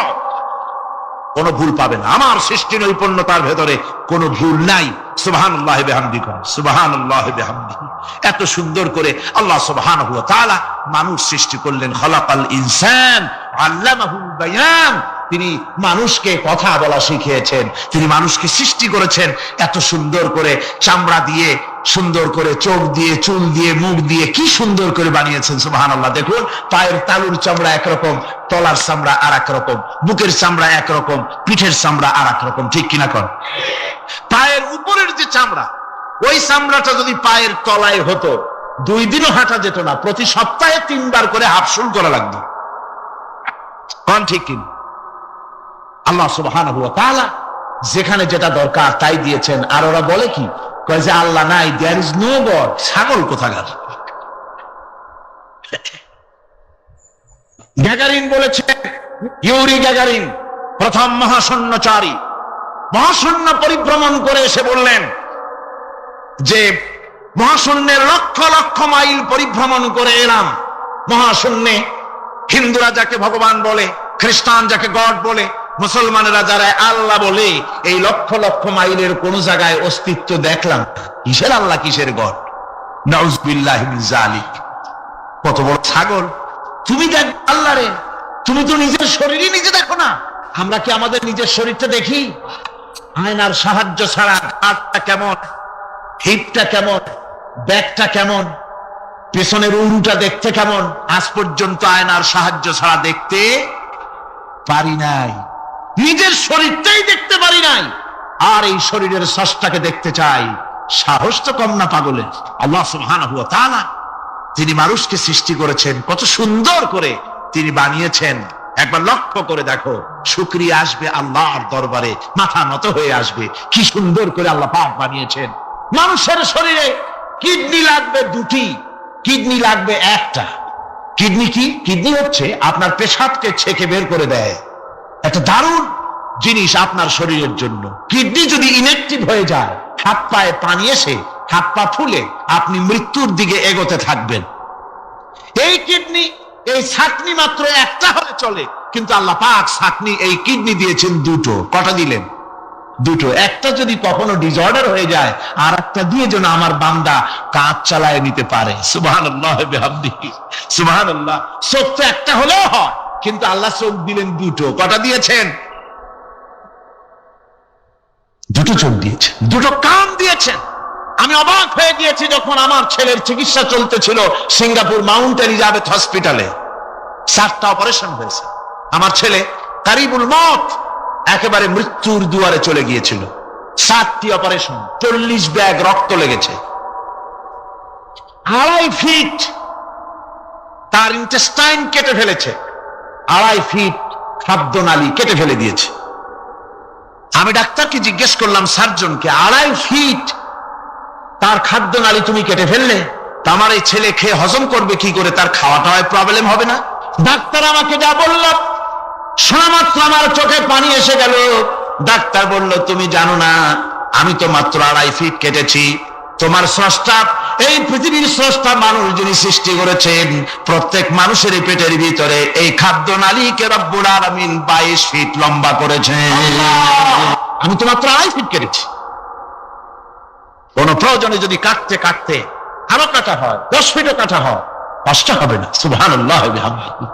কোনো ভুল পাবে না। আমার সৃষ্টি নৈপুণ্যতার ভেতরে কোনো ভুল নাই। সুবহানাল্লাহি ওয়া বিহামদিহি, সুবহানাল্লাহি ওয়া বিহামদিহি। এত সুন্দর করে আল্লাহ সুবহানাহু ওয়া তাআলা মানুষ সৃষ্টি করলেন। খালাকাল ইনসান আল্লামাহুল বায়ান, তিনি মানুষকে কথা বলা শিখিয়েছেন, তিনি মানুষকে সৃষ্টি করেছেন এত সুন্দর করে, চামড়া দিয়ে, সুন্দর করে চোখ দিয়ে, চুল দিয়ে, মুখ দিয়ে, কি সুন্দর করে বানিয়েছেন সুবহানাল্লাহ। দেখুন, পায়ের তালুর চামড়া একরকম, তলার চামড়া আর এক রকম, বুকের চামড়া একরকম, পিঠের চামড়া আর এক রকম, ঠিক কিনা কর? পায়ের উপরের যে চামড়া, ওই চামড়াটা যদি পায়ের তলায় হতো 2 দিনও হাঁটা যেত না, প্রতি সপ্তাহে 3 বার করে হাফসুল করা লাগতো। কোন ঠিক কিনা? আল্লাহ সুবহানাহু ওয়া তাআলা যেখানে যেটা দরকার তাই দিয়েছেন। আর ওরা বলে কি, কয় যে আল্লাহ নাই, দেয়ার ইজ নো গড। ছাগল কোথাকার। গ্যাগারিন বলেছে, ইউরি গ্যাগারিন প্রথম মহাশূন্যচারী, মহাশূন্য পরিভ্রমণ করে এসে বললেন যে মহাশূন্যের লক্ষ লক্ষ মাইল পরিভ্রমণ করে এলাম। মহাশূন্যে হিন্দুরা যাকে ভগবান বলে, খ্রিস্টান যাকে গড বলে, মুসলমানেরা যারা আল্লাহ বলে, এই লক্ষ লক্ষ মাইলের কোন জায়গায় অস্তিত্ব দেখলাম। কিসের আল্লাহ, কিসের গড? নাউযুবিল্লাহি মিন যালিক। কত বড় ছাগল! তুমি দেখ আল্লাহ রে, তুমি তো নিজের শরীরই নিজে দেখো না। আমরা কি আমাদের নিজের শরীরটা দেখি? আয়নার সাহায্য ছাড়া হাতটা কেমন, হিপটা কেমন, ব্যাকটা কেমন, পেছনের উরুটা দেখতে কেমন, আজ পর্যন্ত আয়নার সাহায্য ছাড়া দেখতে পারি নাই। নিজের শরীরটাই দেখতে পারি নাই, আর এই শরীরের স্রষ্টাকে দেখতে চাই। সাহস তো কম না পাগলের। আল্লাহ সুবহানাহু ওয়া তাআলা তিনি মানুষকে সৃষ্টি করেছেন, কত সুন্দর করে তিনি বানিয়েছেন। একবার লক্ষ্য করে দেখো, শুকরিয়া আসবে আল্লাহর দরবারে, মাথা নত হয়ে আসবে। কি সুন্দর করে আল্লাহ পাক বানিয়েছেন। মানুষের শরীরে কিডনি লাগবে 2টি, কিডনি লাগবে 1টা। কিডনি কি? কিডনি হচ্ছে আপনার পেশাবকে ছেঁকে বের করে দেয়, একটা দারুণ জিনিস আপনার শরীরের জন্য। কিডনি যদি ইনঅ্যাক্টিভ হয়ে যায়, হাত পায়ে পানি এসে হাত পা ফুলে আপনি মৃত্যুর দিকে এগোতে থাকবেন। এই কিডনি, এই ছাকনি মাত্র 1টা হলে চলে, কিন্তু আল্লাহ পাক ছাকনি, এই কিডনি দিয়েছেন 2টো। কটা দিলেন? 2টো। একটা যদি কখনো ডিসঅর্ডার হয়ে যায়, আর একটা দিয়ে যেন আমার বান্দা কাজ চালায় নিতে পারে। সুবহানাল্লাহ বিহামদিহি, সুবহানাল্লাহ। চোখ তো একটা হলেও হয়, কিন্তু আল্লাহ চোখ দিলেন 2টো। কটা দিয়েছেন? 2টো চোখ দিয়েছেন, 2টো কান দিয়েছেন। আমি অবাক হয়ে গিয়েছি যখন আমার ছেলের চিকিৎসা চলতেছিল সিঙ্গাপুর মাউন্ট এলিজাবেথ হসপিটালে। 4টা অপারেশন হয়েছে। আমার ছেলে কারিবুল মত, একেবারে মৃত্যুর দুয়ারে চলে গিয়েছিল। 7টি অপারেশন, 40 ব্যাগ রক্ত লেগেছে। 2.5 ফিট তার ইন্টেস্টাইন কেটে ফেলেছে, 2.5 ফিট খাদ্যনালী কেটে ফেলে দিয়েছে। আমি ডাক্তারকে জিজ্ঞেস করলাম, সার্জনকে, 2.5 ফিট তার খাদ্যনালী তুমি কেটে ফেললে, তা আমার এই ছেলে খেয়ে হজম করবে কি করে? তার খাওয়াটায় প্রবলেম হবে না? ডাক্তার আমাকে যা বলল, শোনা মাত্র আমার চোখে পানি এসে গেল। ডাক্তার বলল, তুমি জানো না, আমি তো মাত্র 2.5 ফিট কেটেছি। তোমার স্রষ্টা, এই পৃথিবীর স্রষ্টা মানুষ যিনি সৃষ্টি করেছেন, প্রত্যেক মানুষের পেটের ভিতরে এই খাদ্যনালীকে রব্বুল আলামিন 22 ফিট লম্বা করেছেন। আমি তো মাত্র 2.5 ফিট কেটেছি। কোন প্রয়োজনে যদি কাটতে কাটতে আরো কাটা হয়, 10 ফিটও কাটা হয়, কষ্ট হবে না। সুবহানাল্লাহ বিহামদিহি।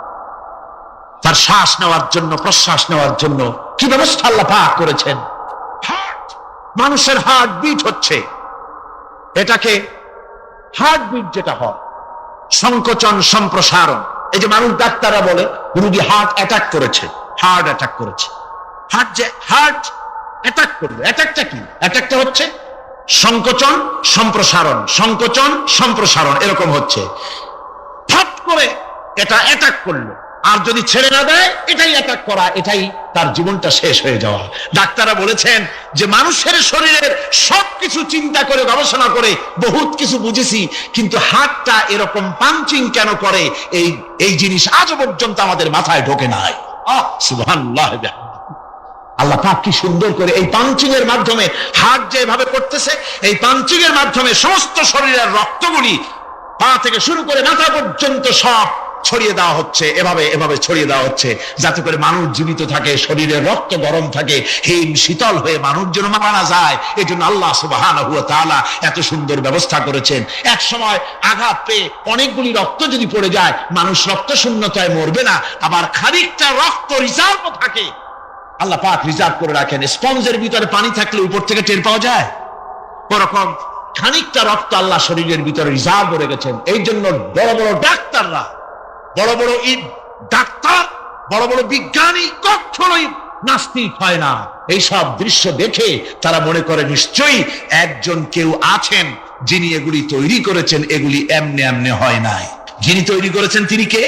তার শ্বাস নেওয়ার জন্য, প্রশ্বাস নেওয়ার জন্য কি ব্যবস্থা আল্লাহ পাক করেছেন। হার্ট, মানুষের হার্ট বিট হচ্ছে, এটাকে হার্ট বিট যেটা হয়, সংকোচন সম্প্রসারণ। এই যে মানুষ, ডাক্তাররা বলে রোগী হার্ট অ্যাটাক করেছে, হার্ট অ্যাটাক করেছে। হার্ট অ্যাটাক করবে, অ্যাটাকটা কি? অ্যাটাকটা হচ্ছে সংকোচন সম্প্রসারণ, সংকোচন সম্প্রসারণ, এরকম হচ্ছে। হঠাৎ করে এটা অ্যাটাক করলো, আর যদি ছেড়ে না দেয়, এটাই অ্যাটাক করা, এটাই তার জীবনটা শেষ হয়ে যাওয়া। ডাক্তাররা বলেছেন যে মানুষের শরীরের সবকিছু চিন্তা করে, গবেষণা করে বহুত কিছু বুঝেছি, কিন্তু হার্টটা এরকম পাঞ্চিং কেন করে, এই জিনিস আজও পর্যন্ত আমাদের মাথায় ঢোকে নাই। সুবহানাল্লাহ। আল্লাহ পাক কি সুন্দর করে এই পাঞ্চিং এর মাধ্যমে, হার্ট যেভাবে করতেছে, এই পাঞ্চিং এর মাধ্যমে সমস্ত শরীরের রক্তগুলি পা থেকে শুরু করে মাথা পর্যন্ত সব ছড়িয়ে দেওয়া হচ্ছে, এভাবে এভাবে ছড়িয়ে দেওয়া হচ্ছে, যাতে করে মানুষ জীবিত থাকে, শরীরের রক্ত গরম থাকে, হিম শীতল হয়ে মানুষ যেন মারা না যায়। এই জন্য আল্লাহ সুবহানাহু ওয়া তাআলা এত সুন্দর ব্যবস্থা করেছেন। এক সময় আঘাত পেয়ে অনেকগুলি রক্ত যদি পড়ে যায়, মানুষ রক্ত শূন্যতায় মরবে না, আবার খানিকটা রক্ত রিজার্ভ থাকে, আল্লাহ পাক রিজার্ভ করে রাখেন। স্পঞ্জের ভিতরে পানি থাকলে উপর থেকে টের পাওয়া যায়, ওরকম খানিকটা রক্ত আল্লাহ শরীরের ভিতরে রিজার্ভ করে গেছেন। এই জন্য বড় বড় ডাক্তাররা, বড় বড় ডাক্তার, বড় বড় বিজ্ঞানী কখনোই নাস্তিক হয় না। এইসব দৃশ্য দেখে তারা মনে করে নিশ্চয়ই একজন কেউ আছেন যিনি এগুলি তৈরি করেছেন, এগুলি এমনে এমনে হয় নাই। যিনি তৈরি করেছেন তিনি কে?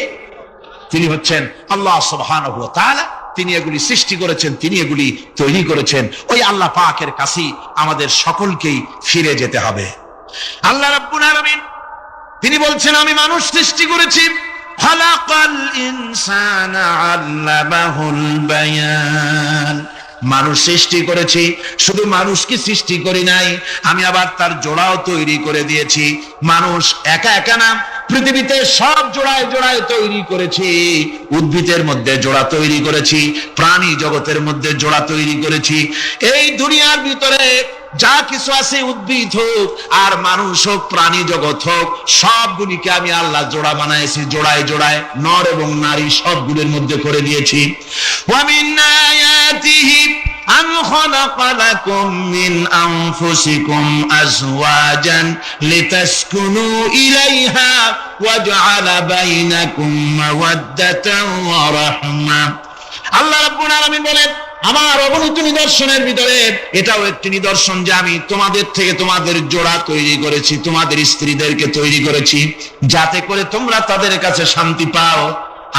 তিনি হচ্ছেন আল্লাহ সুবহানাহু ওয়া তাআলা। তিনি এগুলি সৃষ্টি করেছেন, তিনি এগুলি তৈরি করেছেন। ওই আল্লাহ পাকের কাছেই আমাদের সকলকেই ফিরে যেতে হবে। আল্লাহ রাব্বুল আলামিন তিনি বলছেন, আমি মানুষ সৃষ্টি করেছি। খালাকাল ইনসানা আল্লামাহুল বায়ান। মানুষ সৃষ্টি করেছি, শুধু মানুষকে সৃষ্টি করি নাই, আমি আবার তার জোড়াও তৈরি করে দিয়েছি। মানুষ একা একা না, পৃথিবীতে সব জোড়ায় জোড়ায় তৈরি করেছি। উদ্ভিদের মধ্যে জোড়া তৈরি করেছি, প্রাণী জগতের মধ্যে জোড়া তৈরি করেছি। এই দুনিয়ার ভিতরে যা কিছু আছে, উদ্ভিদ হোক আর মানুষ হোক, প্রাণী জগৎ হোক, সবগুলিকে আমি আল্লাহ জোড়া বানাইছি। জোড়ায় জোড়ায় নর এবং নারী সবগুলোর মধ্যে করে দিয়েছি। ওয়া মিন আয়াতিহি আন খালাকা লাকুম মিন আনফুসিকুম আজওয়াজান লিতাসকুনু ইলাইহা ওয়া জাআলা বাইনাকুম মাওয়াদ্দাতান ওয়া রাহমা। আল্লাহ রাব্বুল আলামিন বলেন, আমার অগণিত নিদর্শনের ভিতরে এটাও একটি নিদর্শন যে আমি তোমাদের থেকে তোমাদের জোড়া তৈরি করেছি, তোমাদের স্ত্রীদেরকে তৈরি করেছি, যাতে করে তোমরা তাদের কাছে শান্তি পাও।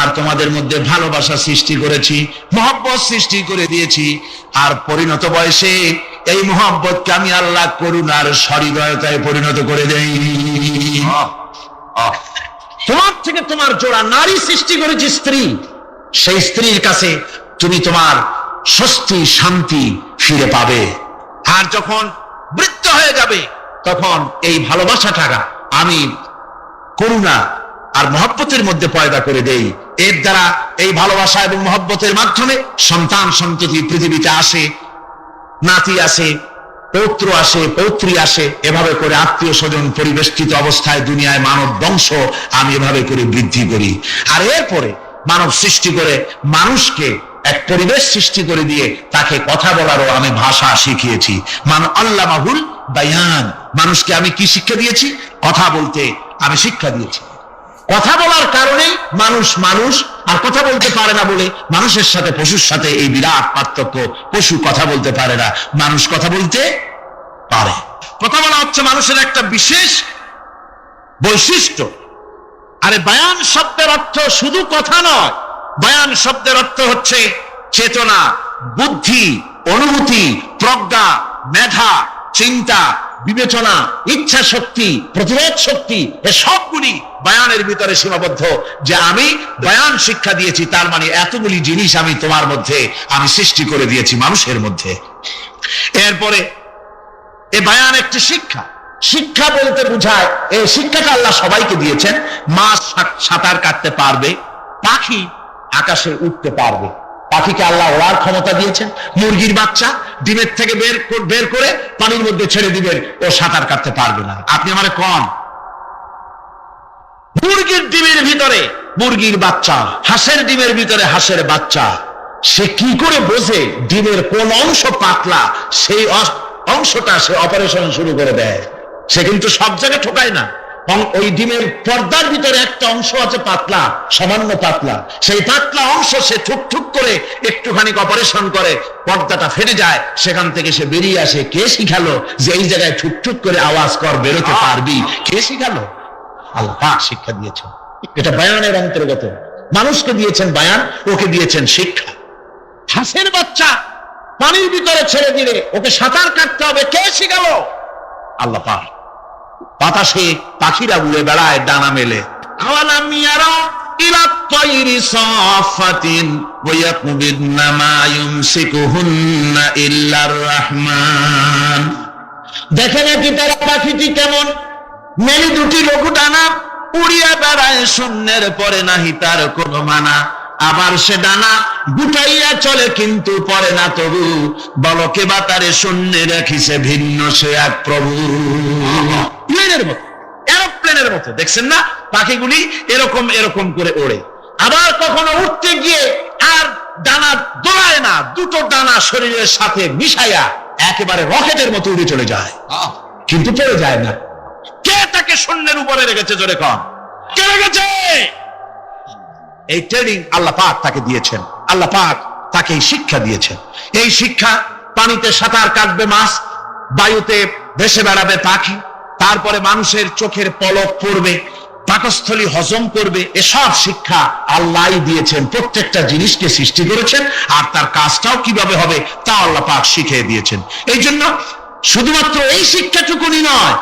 আর তোমাদের মধ্যে ভালোবাসা সৃষ্টি করেছি, মহব্বত সৃষ্টি করে দিয়েছি। আর পরিণত বয়সে এই মহব্বতকে আমি আল্লাহ করুণার সহৃদয়তায় পরিণত করে দেই। তোমার থেকে তোমার জোড়া নারী সৃষ্টি করেছি, স্ত্রী। সেই স্ত্রীর কাছে তুমি তোমার স্বস্তি শান্তি ফিরে পাবে। আর যখন বৃদ্ধ হয়ে যাবে তখন এই ভালোবাসাটা আমি করুণা আর মহব্বতের মধ্যে পয়দা করে দেই। এর দ্বারা এই ভালোবাসা এবং মহব্বতের মাধ্যমে সন্তান সন্ততি পৃথিবীতে আসে, নাতি আসে, পৌত্র আসে, পৌত্রী আসে। এভাবে করে আত্মীয় স্বজন পরিবেষ্টিত অবস্থায় দুনিয়ায় মানব বংশ আমি এভাবে করে বৃদ্ধি করি। আর এরপরে মানব সৃষ্টি করে মানুষকে এক পরিবেশ সৃষ্টি করে দিয়ে তাকে কথা বলারও আমি ভাষা শিখিয়েছি। আল্লামাহুল বায়ান। মানুষকে আমি কি শিক্ষা দিয়েছি? কথা বলতে আমি শিক্ষা দিয়েছি। কথা বলার কারণে মানুষ মানুষ, আর কথা বলতে পারে না বলে মানুষের সাথে পশুর সাথে এই বিরাট পার্থক্য। পশু কথা বলতে পারে না, মানুষ কথা বলতে পারে। কথা বলা হচ্ছে মানুষের একটা বিশেষ বৈশিষ্ট্য। আরে বায়ান শব্দের অর্থ শুধু কথা নয়, বায়ান শব্দের অর্থ হচ্ছে চেতনা, বুদ্ধি, অনুভূতি, প্রজ্ঞা, মেধা, চিন্তা, বিবেচনা, ইচ্ছা শক্তি, প্রতিরোধ শক্তি, এ সবগুলি বায়ানের ভিতরে সীমাবদ্ধ। যে আমি বায়ান শিক্ষা দিয়েছি, তার মানে এতগুলি জিনিস আমি তোমার মধ্যে আমি সৃষ্টি করে দিয়েছি মানুষের মধ্যে। এরপরে এ বায়ান একটি শিক্ষা। শিক্ষা বলতে বোঝায়, এই শিক্ষাটা আল্লাহ সবাইকে দিয়েছেন। মাছ সাঁতার কাটতে পারবে, পাখি আকাশে উঠতে পারবে। পাখিকে আল্লাহ ওড়ার ক্ষমতা দিয়েছেন। মুরগির বাচ্চা ডিমের থেকে বের করে পানির মধ্যে ছেড়ে দিবেন, ও সাঁতার কাটতে পারবে না। আপনি আমারে কোন মুরগির ডিমের ভিতরে মুরগির বাচ্চা, হাঁসের ডিমের ভিতরে হাঁসের বাচ্চা, সে কি করে বোঝে ডিমের কোন অংশ পাতলা? সেই অংশটা সে অপারেশন শুরু করে দেয়। সে কিন্তু সব জায়গায় ঠোকায় না। ওই ডিমের পর্দার ভিতরে একটা অংশ আছে পাতলা, সামান্য পাতলা। সেই পাতলা অংশ সে ঠুক করে একটুখানি অপারেশন করে, পর্দাটা ফেটে যায়, সেখান থেকে সে বেরিয়ে আসে। কে শিখালো যে এই জায়গায় ঠুক করে আওয়াজ কর, বেরোতে পারবি? কে শিখালো? আল্লাহ পাক শিক্ষা দিয়েছেন। এটা বায়ানের অন্তর্গত। মানুষকে দিয়েছেন বায়ান, ওকে দিয়েছেন শিক্ষা। হাঁসের বাচ্চা পানির ভিতরে ছেড়ে দিলে ওকে সাঁতার কাটতে হবে, কে শিখালো? আল্লাহ পাক। বাতাসে পাখিরা উড়ে বেড়ায় ডানা মেলে। আওয়ালাম ইয়ারা ইলা তায়রি সাফাতিন ওয়া ইয়াকবিদনা মা ইউমসিকুহুন্না ইল্লার রহমান। দেখে নাকি তারা পাখিটি কেমন? মেলি দুটি লঘু ডানা, উড়িয়া বেড়ায় শূন্যের পরে নাহি তার কোনো মানা। আবার সে ডানা গুটাইয়া চলে কিন্তু পরে না তবু, বলকে বা তারে শূন্যে রাখিছে ভিন্ন সে এক প্রভু। প্লেনের মতো, এরোপ্লেনের মতো দেখছেন না পাখিগুলি এরকম এরকম করে ওড়ে। আবার কখনো উঠতে গিয়ে আর ডানা দোলায় না, দুটো ডানা শরীরের সাথে মিশাইয়া একেবারে রকেটের মতো উড়ে চলে যায়, কিন্তু পড়ে যায় না। কে তাকে শূন্যের উপরে রেখেছে? জোরে কন, কে রেখেছে? এই ট্রেনিং আল্লাহ পাক তাকে দিয়েছেন, আল্লাহ পাক তাকে এই শিক্ষা দিয়েছেন। এই শিক্ষা, পানিতে সাঁতার কাটবে মাছ, বায়ুতে ভেসে বেড়াবে পাখি, তারপরে মানুষের চোখের পলক পড়বে, পাকস্থলী হজম করবে, এসব শিক্ষা আল্লাহই দিয়েছেন। প্রত্যেকটা জিনিসকে সৃষ্টি করেছেন, আর তার কাজটাও কিভাবে হবে তা আল্লাহ পাক শিখিয়ে দিয়েছেন। এই জন্য শুধুমাত্র এই শিক্ষাটুকুনি নয়,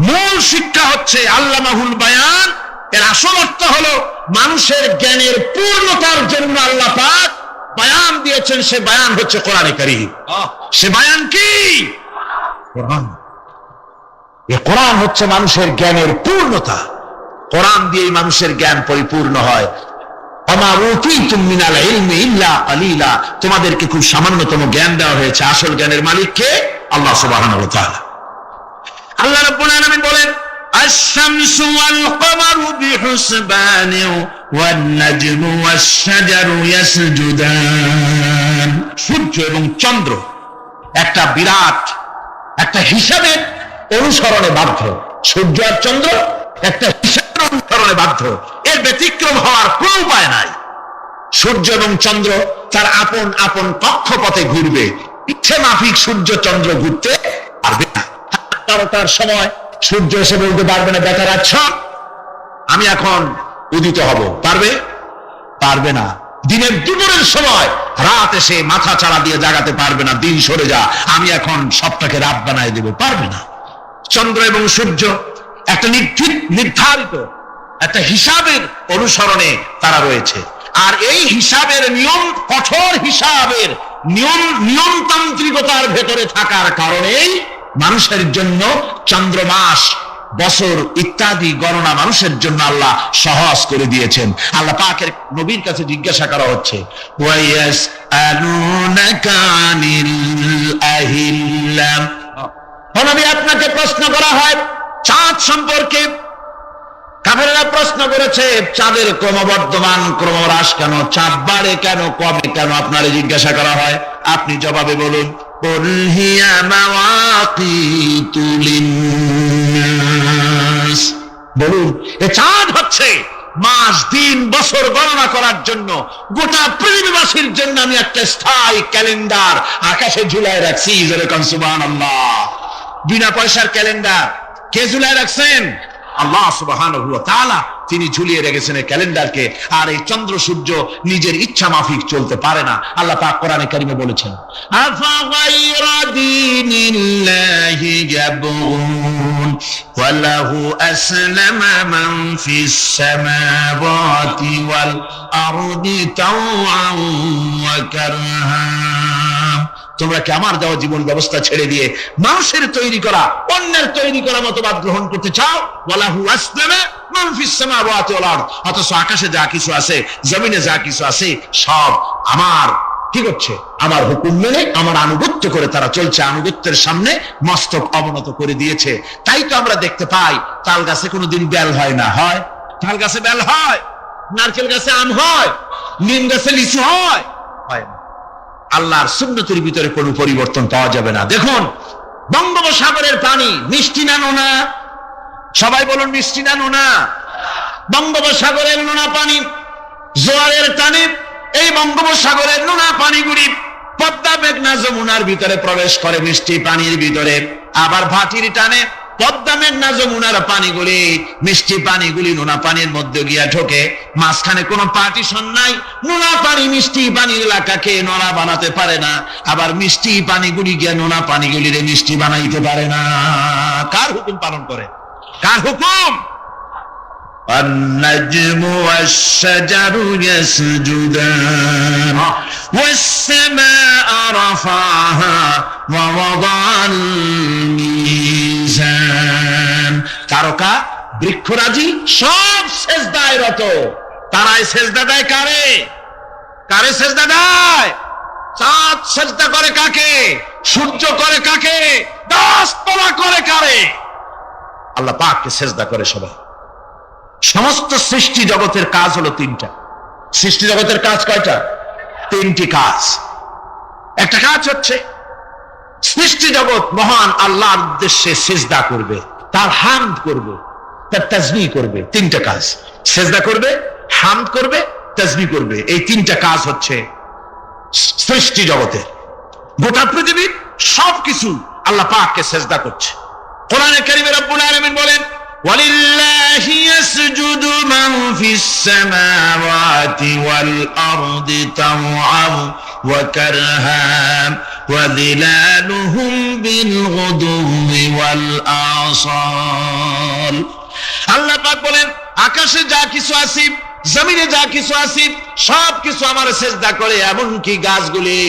মূল শিক্ষা হচ্ছে আল্লামাহুল বায়ান। এর আসল অর্থ হলো মানুষের জ্ঞানের পূর্ণতার জন্য আল্লাহ পাক বায়ান দিয়েছেন। সে বায়ান হচ্ছে কোরআনে কারীম। সে বায়ান কি? কোরআন। এই কোরআন হচ্ছে মানুষের জ্ঞানের পূর্ণতা। কোরআন দিয়েই মানুষের জ্ঞান পরিপূর্ণ হয়। ওমা উতীতুম মিনাল ইলমি ইল্লা কালিলা, তোমাদেরকে খুব সামান্যতম জ্ঞান দেওয়া হয়েছে। আসল জ্ঞানের মালিক কে? আল্লাহ সুবহানাহু ওয়া তাআলা। আল্লাহ রাব্বুল আলামিন বলেন, আশ-শামসু ওয়াল কমারু বিহুসবান ওয়ান নাজমু ওয়াশ-শাজারু ইয়াসজুদান। সূর্য এবং চন্দ্র একটা বিরাট একটা হিসাবের অনুসরণে বাধ্য। সূর্য আর চন্দ্র একটা হিসাবের অনুসরণে বাধ্য, এর ব্যতিক্রম হওয়ার কোনো উপায় নাই। সূর্য এবং চন্দ্র তার আপন আপন কক্ষপথে ঘুরবে, ইচ্ছে মাফিক সূর্য চন্দ্র ঘুরতে পারবে না। তার সময় সূর্য এসে বলতে পারবে না, বেটার আচ্ছা আমি এখন উদিত হব, পারবে? পারবে না। দিনের দুপুরের সময় রাত এসে মাথা চাড়া দিয়ে জাগাতে পারবে না, দিন সরে যা আমি এখন সবটাকে রাত বানায় দেব, পারবে না। চন্দ্র এবং সূর্য একটা নির্ধারিত একটা হিসাবের অনুসরণে তারা রয়েছে, আর এই হিসাবের নিয়ম, কঠোর হিসাবের নিয়মতান্ত্রিকতার ভেতরে থাকার কারণেই মানুষের জন্য চন্দ্র, মাস, বছর ইত্যাদি গণনা মানুষের জন্য আল্লাহ সহজ করে দিয়েছেন। আল্লাহ পাকের নবীর কাছে জিজ্ঞাসা করা হচ্ছে, ওয়ায়াসআলুনাকা আনিল আহিল্লাহ, নবী আপনাকে প্রশ্ন করা হয় চাঁদ সম্পর্কে। কাফেররা প্রশ্ন করেছে, চাঁদের ক্রমবর্ধমান ক্রমহ্রাস কেন? চাঁদ বাড়ে কেন, কমে কেন? আপনারে জিজ্ঞাসা করা হয়, আপনি জবাবে বলুন, কুল হিয়া মাওয়াকিতু লিন্নাস, বলুন এ চাঁদ হচ্ছে মাস, দিন, বছর গণনা করার জন্য, গোটা পৃথিবীবাসীর জন্য আমি একটা স্থায়ী ক্যালেন্ডার আকাশে ঝুলায় রাখছি। যেরকম সুবহানাল্লাহ, বিনা পয়সার ক্যালেন্ডার কে ঝুলায় রাখছেন? আল্লাহ সুবহানাহু ওয়া তাআলা, তিনি ঝুলিয়ে রেখেছেন এই ক্যালেন্ডারকে। আর এই চন্দ্র সূর্য নিজের ইচ্ছা মাফিক চলতে পারে না। আল্লাহ পাক কোরআনে কারিমে বলেছেন, আফা গায়রা দীনিল্লাহি ইয়াবগুন ওয়া লাহু আসলামা মান ফিস সামাওয়াতি ওয়াল আরদি তাওআন ওয়া কারহা। তোমরা কি আমার দেওয়া জীবন ব্যবস্থা ছেড়ে দিয়ে মানুষের তৈরি করা, অন্যের তৈরি করা মতবাদ গ্রহণ করতে চাও? ওয়ালাহু আসলামা মান ফিস সামাওয়াতি ওয়াল আরদ, অথচ আকাশে যা কিছু আছে, জমিনে যা কিছু আছে, সব আমার কি করছে? আমার হুকুম মেনে, আমার আনুগত্য করে তারা চলছে। আনুগত্যের সামনে মস্তক অবনত করে দিয়েছে। তাই তো আমরা দেখতে পাই তাল গাছে কোনোদিন বেল হয় না। হয়? তাল গাছে বেল হয়? নারকেল গাছে আম হয়? নিম গাছে লিচু হয়? হয় না। আল্লাহর সুন্নতের ভিতরে কোনো পরিবর্তন পাওয়া যাবে না। দেখুন, বঙ্গোপসাগরের পানি মিষ্টি না নোনা? সবাই বলুন, মিষ্টি না নোনা? বঙ্গোপসাগরের নোনা পানি জোয়ারের টানে এই বঙ্গোপসাগরের নোনা পানিগুলি পদ্মা, মেঘনা, যমুনার ভিতরে প্রবেশ করে মিষ্টি পানির ভিতরে। আবার ভাটির টানে পদ্মা, মেঘনা, যমুনার পানিগুলি, মিষ্টি পানিগুলি নোনা পানির মধ্যে গিয়া ঢোকে। মাঝখানে কোনো পার্টিশন নাই। নোনা পানি মিষ্টি পানির এলাকাকে নোনা বানাতে পারে না, আবার মিষ্টি পানিগুলি গিয়া নোনা পানিগুলিরে মিষ্টি বানাইতে পারে না। কার হুকুম পালন করে? কার হুকুম? النجم والشجر يسجدان والسماء رفعها ووضع الميزان। তারকা, বৃক্ষরাজি সব সেজদায় রত। তারাই সেজদা দেয় কারে? কারে সেজদা দেয়? চাঁদ সেজদা করে কাকে? সূর্য করে কাকে? গাছপালা করে কারে? আল্লাহ পাককে সেজদা করে সবাই। সমস্ত সৃষ্টি জগতের কাজ হলো তিনটা। সৃষ্টি জগতের কাজ কয়টা? তিনটি কাজ। একটা কাজ হচ্ছে সৃষ্টি জগৎ মহান আল্লাহর উদ্দেশ্যে সিজদা করবে, তার হামদ করবে, তার তাসবিহ করবে। তিনটা কাজ, সিজদা করবে, হামদ করবে, তাসবিহ করবে। এই তিনটা কাজ হচ্ছে সৃষ্টি জগতের। গোটা পৃথিবীর সবকিছু আল্লাহ পাককে সিজদা করছে। কোরআনে কারীমে রব্বুল আলামিন বলেন, ওয়ালিল্লাহি ইয়াসজুদু মান ফিস সামাওয়াতি ওয়াল আরদি তাওআন ওয়া কারহান ওয়া যিলালুহুম বিল গুদুওয়ি ওয়াল আসাল। আল্লাহ পাক বলেন, আকাশে যা কিছু আছে, জমিনে যা কিছু আছে, সব কিছু আমার সেজদা করে। এমনকি গাছগুলি,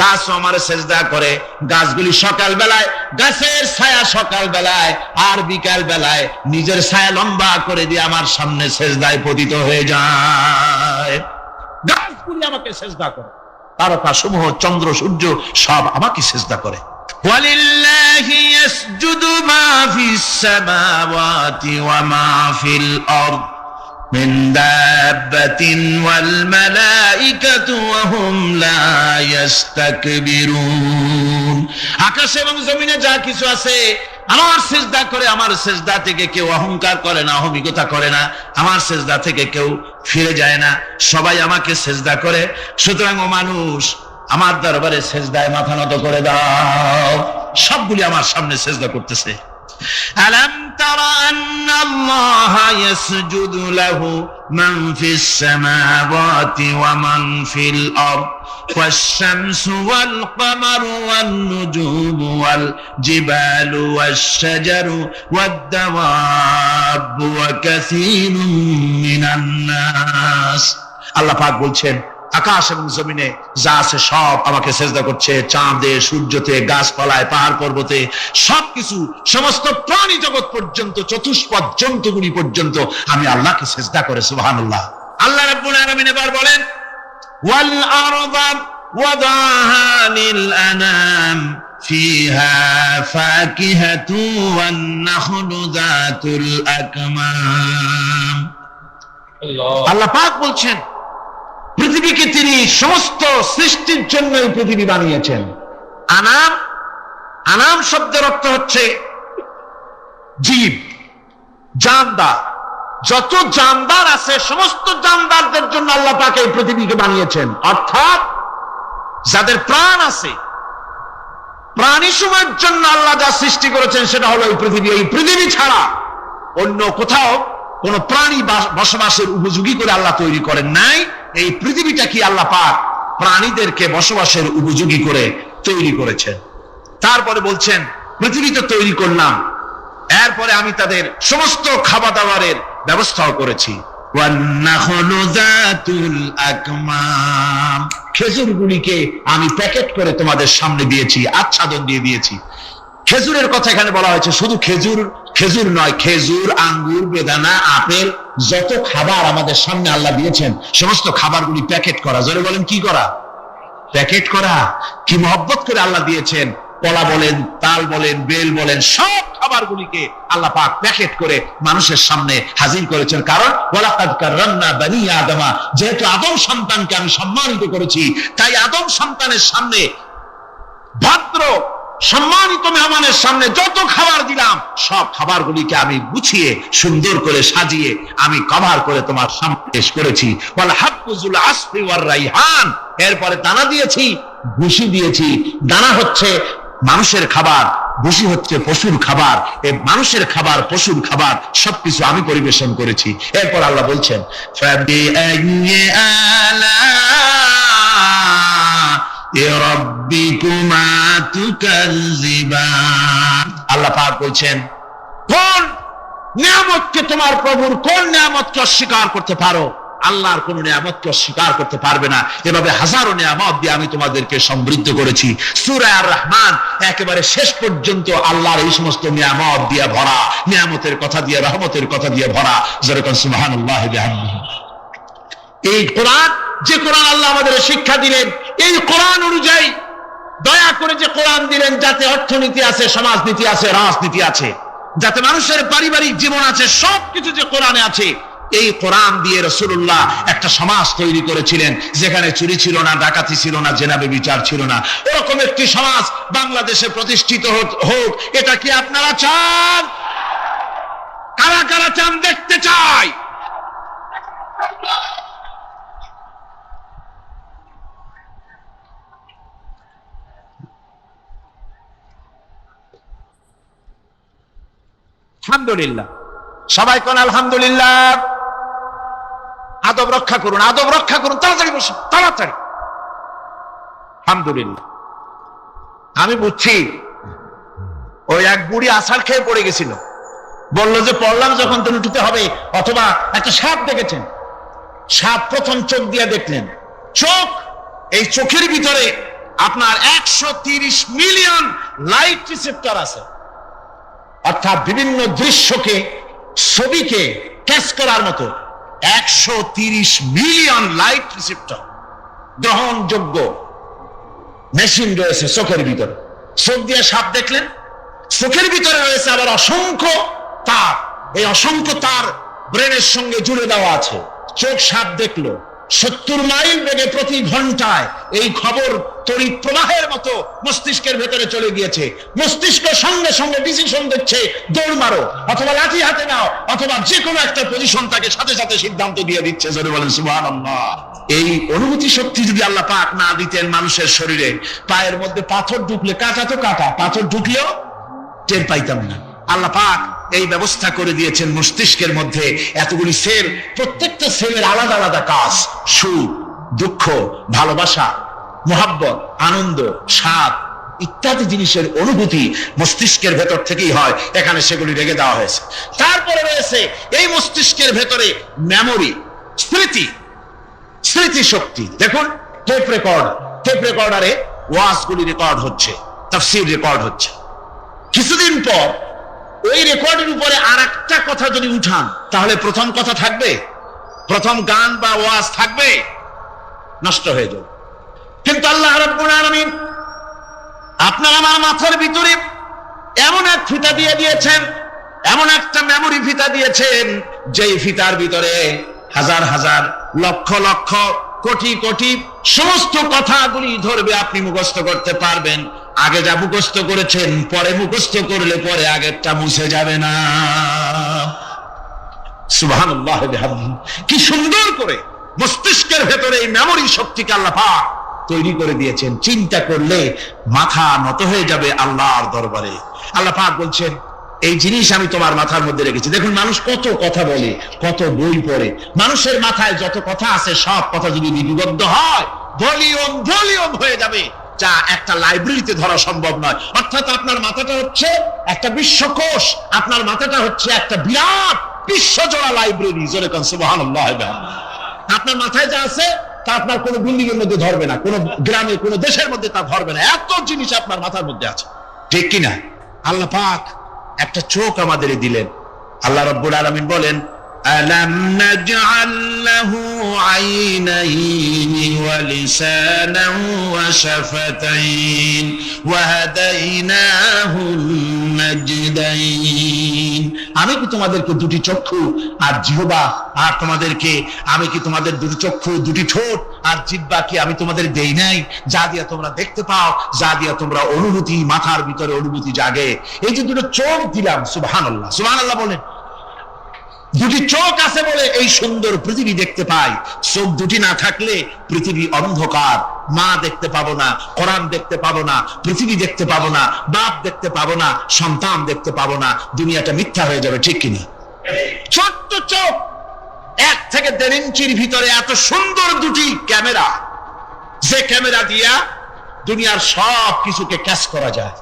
গাছও আমার সেজদা করে। গাছগুলি সকাল বেলায় গাছের ছায়া সকাল বেলায় আর বিকাল বেলায় নিজের ছায়া লম্বা করে দিয়ে আমার সামনে সেজদায় পতিত হয়ে যায়। গাছগুলি আমাকে সেজদা করে, তারকা সমূহ, চন্দ্র সূর্য সব আমাকে সেজদা করে। ওয়ালিল্লাহি ইয়াসজুদু মা ফিস সামাওয়াতি ওয়া মা ফিল আরদ মিন দাব্বাতিন ওয়াল মালাইকাতু ওয়া হুম লা ইস্তাকবিরুন। আকাশ এবং জমিনে যা কিছু আছে আমার সিজদা করে। আমার সিজদা থেকে কেউ অহংকার করে না, অহমিকতা করে না। আমার সিজদা থেকে কেউ ফিরে যায় না, সবাই আমাকে সিজদা করে। সুতরাং ও মানুষ, আমার দরবারে সিজদায় মাথা নত করে দাও। সবগুলি আমার সামনে সিজদা করতেছে। আলাম তারা আন্নাল্লাহা ইয়াসজুদু লাহু মান ফিস সামাওয়াতি ওয়া মান ফিল আরদ ওয়াশ-শামসু ওয়াল কামারু ওয়ান নুজুমু ওয়াল জিবালু ওয়াশ-শাজারু ওয়াদ-দাওয়াবু ওয়া কাসীরুম মিনান নাস। আল্লাহ পাক বলছেন, আকাশ এবং জমিনে যা আছে সব আমাকে সেজদা করছে। চাঁদে, সূর্যতে, গাছপালায়, পাহাড় পর্বতে, সবকিছু, সমস্ত প্রাণী জগৎ পর্যন্ত, চতুষ্পদ জন্তুগুলি পর্যন্ত আমি আল্লাহকে সেজদা করে। সুবহানাল্লাহ। আল্লাহ রাব্বুল আলামিন এবার বলেন, ওয়াল আরদা ওয়াদাহা লিল আনাম ফিহা ফাকিহাতু ওয়ান নাখলু যাতুল আকমাম। আল্লাহ পাক বলছেন, পৃথিবীকে তিনি সমস্ত সৃষ্টির জন্য পৃথিবী বানিয়েছেন। আনাম, আনাম শব্দের অর্থ হচ্ছে জীব, জানদার। যত জানদার আছে সমস্ত জানদারদের জন্য আল্লাহ পাক এই পৃথিবীকে বানিয়েছেন। অর্থাৎ যাদের প্রাণ আছে, প্রাণী সময়ের জন্য আল্লাহ যা সৃষ্টি করেছেন সেটা হলো এই পৃথিবী। এই পৃথিবী ছাড়া অন্য কোথাও কোন প্রাণী বসবাসের উপযোগী করে আল্লাহ তৈরি করেন নাই। এই পৃথিবীটা কি আল্লাহ পাক প্রাণীদেরকে বসবাসের উপযোগী করে তৈরি করেছেন। তারপরে বলছেন, পৃথিবীতে তৈরি করলাম, এরপরে আমি তাদের সমস্ত খাবার দাবারের ব্যবস্থাও করেছি। খেজুরগুলিকে আমি প্যাকেট করে তোমাদের সামনে দিয়েছি, আচ্ছাদন দিয়ে দিয়েছি। খেজুরের কথা এখানে বলা হয়েছে। শুধু খেজুর, খেজুর নয়, খেজুর, আঙ্গুর, বেদানা, আপেল, যত খাবার আমাদের সামনে আল্লাহ দিয়েছেন সমস্ত খাবারগুলি প্যাকেট করা। জোরে বলেন, কি করা? প্যাকেট করা। কি মহব্বত করে আল্লাহ দিয়েছেন। কলা বলেন, তাল বলেন, বেল বলেন, সব খাবারগুলিকে আল্লাহ পাক প্যাকেট করে মানুষের সামনে হাজির করেছেন। কারণ ওয়ালাকাদ কাররামনা বানি আদমা, যেহেতু আদম সন্তানকে আমি সম্মানিত করেছি, তাই আদম সন্তানের সামনে, ভদ্র সম্মানিত মেহমানের সামনে যত খাবার দিলাম সব খাবারগুলিকে আমি গুছিয়ে সুন্দর করে সাজিয়ে আমি কভার করে তোমার সামনে পেশ করেছি। ওয়াল হাবযুল আসফি ওয়ার রাইহান। এরপরে দানা দিয়েছি, ভুসি দিয়েছি। দানা হচ্ছে মানুষের খাবার, ভুসি হচ্ছে পশুর খাবার। এই মানুষের খাবার, পশুর খাবার সবকিছু আমি পরিবেশন করেছি। এরপর আল্লাহ বলছেন, ফাবিআইয়ি আলা রাব্বিকুমা তুকাযযিবান। আল্লাহ পাক বলছেন, কোন নিয়ামতকে, তোমার প্রভুর কোন নিয়ামতকে অস্বীকার করতে পারো? আল্লাহর কোন নিয়ামতকে অস্বীকার করতে পারবে না। এভাবে হাজারো নিয়ামত দিয়ে আমি তোমাদেরকে সমৃদ্ধ করেছি। সূরা আর রহমান একেবারে শেষ পর্যন্ত আল্লাহর এই সমস্ত নিয়ামত দিয়ে ভরা, নিয়ামতের কথা দিয়ে, রহমতের কথা দিয়ে ভরা। যেরকম সুবহানাল্লাহি বিহামদিহি। এই কোরআন, যে কোরআন আল্লাহ আমাদের শিক্ষা দিলেন, এই কোরআন অনুযায়ী দয়া করে যে কোরআন দিলেন, যাতে অর্থনীতি আছে, সমাজনীতি আছে, রাজনীতি আছে, যাতে মানুষের পারিবারিক জীবন আছে, সবকিছু যে কোরআনে আছে, এই কোরআন দিয়ে রাসূলুল্লাহ একটা সমাজ তৈরি করেছিলেন, যেখানে চুরি ছিল না, ডাকাতি ছিল না, জেনাবে বিচার ছিল না। এরকম একটি সমাজ বাংলাদেশে প্রতিষ্ঠিত হোক, এটা কি আপনারা চান? কারা কারা চান? দেখতে চাই। আলহামদুলিল্লাহ, সবাই কোন আলহামদুলিল্লাহ। আদব রক্ষা করুন, আদব রক্ষা করুন, তাড়াতাড়ি বসুন, তাড়াতাড়ি। আলহামদুলিল্লাহ। আমি বুঝছি ওই এক বুড়ি আছাড় খেয়ে পড়ে গেছিল, বললো যে পড়লাম যখন তো উঠতে হবে। অথবা একটা সাপ দেখেছেন, সাপ প্রথম চোখ দিয়ে দেখলেন, চোখ, এই চোখের ভিতরে আপনার 130 মিলিয়ন লাইট রিসেপ্টর আছে, অর্থাৎ বিভিন্ন দৃশ্যকে, ছবিকে ক্যাচ করার মতো 130 মিলিয়ন লাইট রিসেপ্টর গ্রহণযোগ্য মেশিন রয়েছে চোখের ভিতরে। চোখ দিয়ে সাপ দেখলেন, চোখের ভিতরে রয়েছে আবার অসংখ্য তার, এই অসংখ্য তার ব্রেনের সঙ্গে জুড়ে দেওয়া আছে। চোখ সাপ দেখলো, 70 মাইল বেগে প্রতি ঘন্টায় এই খবর তড়িৎ প্রবাহের মতো মস্তিষ্কের ভেতরে চলে গিয়েছে। মস্তিষ্ক সঙ্গে সঙ্গে ডিসিশন দিচ্ছে, দৌড় মারো, অথবা লাঠি হাতে নাও, অথবা যে কোনো একটা পজিশন তাকে সাথে সাথে সিদ্ধান্ত দিয়ে দিচ্ছে। জোরে বলেন সুবহানাল্লাহ। এই অনুভূতি শক্তি যদি আল্লাহ পাক না দিতেন মানুষের শরীরে, পায়ের মধ্যে পাথর ঢুকলে, কাঁটা তো কাঁটা, পাথর ঢুকলেও টের পাইতাম না। আল্লাহ পাক এই ব্যবস্থা করে দিয়েছেন মস্তিষ্কের মধ্যে এতগুলি সেল, প্রত্যেকটা সেলের আলাদা আলাদা কাজ। সুখ, দুঃখ, ভালোবাসা, মোহাব্বত, আনন্দ, স্বাদ ইত্যাদি জিনিসের অনুভূতি মস্তিষ্কের ভেতর থেকেই হয়, এখানে সেগুলি রেখে দেওয়া হয়েছে। তারপরে রয়েছে এই মস্তিষ্কের ভেতরে মেমোরি, স্মৃতি, স্মৃতি শক্তি। দেখুন টেপ রেকর্ডারে ওয়াজগুলি রেকর্ড হচ্ছে, তাফসীর রেকর্ড হচ্ছে। কিছুদিন পর ওই রেকর্ডের উপরে আর একটা কথা যদি উঠান, তাহলে প্রথম কথা থাকবে, প্রথম গান বা ওয়াজ থাকবে, নষ্ট হয়ে যাবে। কিন্তু আল্লাহ রাব্বুল আলামিন আপনার আমার মাথার ভিতরে এমন এক ফিতা দিয়ে দিয়েছেন, এমন একটা মেমোরি ফিতা দিয়েছেন, যেই ফিতার ভিতরে হাজার হাজার, লক্ষ লক্ষ, কোটি কোটি সমস্ত কথাগুলি ধরবে, আপনি মুখস্থ করতে পারবেন। আগে যা মুখস্থ করেছেন, পরে মুখস্থ করলে পরে আগেরটা মুছে যাবে না। সুবহানাল্লাহ বিহামদিহি। কি সুন্দর করে মস্তিষ্কের ভেতরে এই মেমোরি শক্তিকে আল্লাহ পাক তৈরি করে দিয়েছেন। চিন্তা করলে মাথা নত হয়ে যাবে আল্লাহর দরবারে। আল্লাহ পাক বলছেন, এই জিনিস আমি তোমার মাথার মধ্যে রেখেছি। দেখুন মানুষ কত কথা বলে, কত বই পড়ে, মানুষের মাথায় যত কথা আছে সব কথা যদি লিপিবদ্ধ হয়, ভলিউম হয়ে যাবে, যা একটা লাইব্রেরিতে ধরা সম্ভব নয়। অর্থাৎ আপনার মাথাটা হচ্ছে একটা বিশ্বকোষ, আপনার মাথাটা হচ্ছে একটা বিরাট বিশ্বজোড়া লাইব্রেরি। জোরে কোন সুবহানাল্লাহ। আপনার মাথায় যা আছে তা আপনার কোনো বিল্ডিং এর মধ্যে ধরবে না, কোনো গ্রামে, কোনো দেশের মধ্যে তা ধরবে না, এত জিনিস আপনার মাথার মধ্যে আছে, ঠিক কিনা? আল্লাহ পাক একটা চোখ আমাদের দিলেন। আল্লাহ রাব্বুল আলামিন বলেন, আলাম নাজআল লাহু আইনাইনি ওয়া লিসানান ওয়া শাফাতাইন ওয়া হাদাইনাহুন নাজদাইন। আমি কি তোমাদেরকে দুটি চক্ষু আর জিহ্বা, আর আমি কি তোমাদের দুটি চক্ষু, দুটি ঠোঁট আর জিহ্বা কি আমি তোমাদের দেই নাই, যা দিয়া তোমরা দেখতে পাও, যা দিয়া তোমরা অনুভূতি, মাথার ভিতরে অনুভূতি জাগে। এই যে দুটো চোখ দিলাম, সুবহানাল্লাহ, সুবহানাল্লাহ বলেন। দুটি চোখ আছে বলে এই সুন্দর পৃথিবী দেখতে পাই। চোখ দুটি না থাকলে পৃথিবী অন্ধকার, মা দেখতে পাবো না, কোরআন দেখতে পাবো না, পৃথিবী দেখতে পাবো না, বাপ দেখতে পাবো না, সন্তান দেখতে পাবো না, দুনিয়াটা মিথ্যা হয়ে যাবে, ঠিক কিনা? ছোট্ট চোখ, 1 থেকে 1.5 ইঞ্চির ভিতরে এত সুন্দর দুটি ক্যামেরা, যে ক্যামেরা দিয়া দুনিয়ার সব কিছুকে ক্যাচ করা যায়,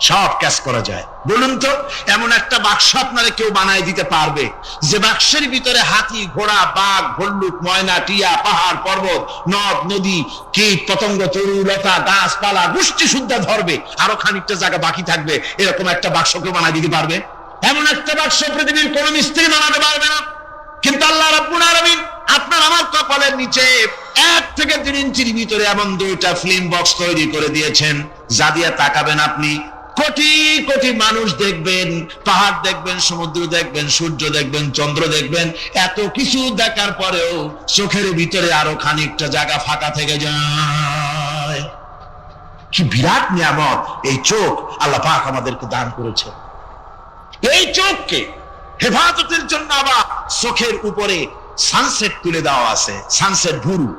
সব ক্যাচ করা যায়। বলুন তো, এমন একটা বাক্স আপনারা কেউ বানায় দিতে পারবে যে বাক্সের ভিতরে হাতি, ঘোড়া, বাঘ, ভল্লুক, ময়না, টিয়া, পাহাড়, পর্বত, নদ, নদী, কীট, পতঙ্গ, তরুলতা, গাছপালা, গোষ্ঠী সুদ্ধা ধরবে, আরো খানিকটা জায়গা বাকি থাকবে, এরকম একটা বাক্স কেউ বানায় দিতে পারবে? এমন একটা বাক্স পৃথিবীর কোন মিস্ত্রি বানাতে পারবে না। কিন্তু আল্লাহ রাব্বুল আলামিন আপনার আমার কপালের নিচে 1 থেকে 3 ইঞ্চির ভিতরে এমন 2টা ফিল্ম বক্স তৈরি করে দিয়েছেন, যা দিয়ে তাকাবেন আপনি, কোটি কোটি মানুষ দেখবেন, পাহাড় দেখবেন, সমুদ্র দেখবেন, সূর্য দেখবেন, চন্দ্র দেখবেন, এত কিছু দেখার পরেও চোখের ভিতরে আরো খানিকটা জায়গা ফাঁকা থেকে যায়। কি বিরাট নিয়ামত এই চোখ আল্লাহ পাক আমাদেরকে দান করেছে। এই চোখকে হেফাজতের জন্য আবার চোখের উপরে সানসেট তুলে দেওয়া আছে। সানসেট ভুরু,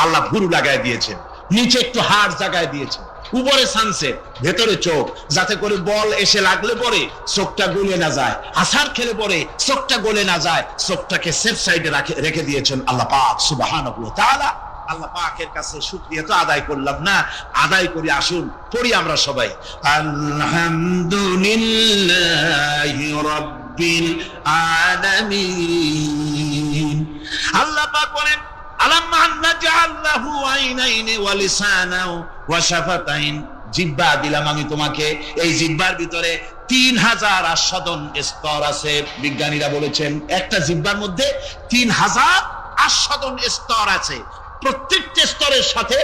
আল্লাহ ভুরু লাগায় দিয়েছেন, নিচে একটু হাড় জায়গায় দিয়েছেন, উপরে সানসেট, ভেতরে চোখ, যাতে করে বল এসে লাগলে পরে চোখটা গলে না যায়, আছাড় খেলে পরে চোখটা গলে না যায়, চোখটাকে সেফ সাইডে রেখে দিয়েছেন আল্লাহ পাক সুবহানাহু ওয়া তাআলা। আল্লাহ পাকের কাছে শুকরিয়া তো আদায় করলাম না, আদায় করি। আসুন পড়ি আমরা সবাই, আলহামদুলিল্লাহি রাব্বিল আলামিন। আল্লাহ পাক বলেন, আলাম নাজআল লাহু আইনাইনি ওয়া লিসানাও ওয়া শাফাতাইন। জিহ্বা দিলাম আমি তোমাকে, এই জিহ্বার ভিতরে 3000 আস্বাদন স্তর আছে। বিজ্ঞানীরা বলেছেন একটা জিহ্বার মধ্যে 3000 আস্বাদন স্তর আছে। প্রত্যেকটা স্তরের সাথে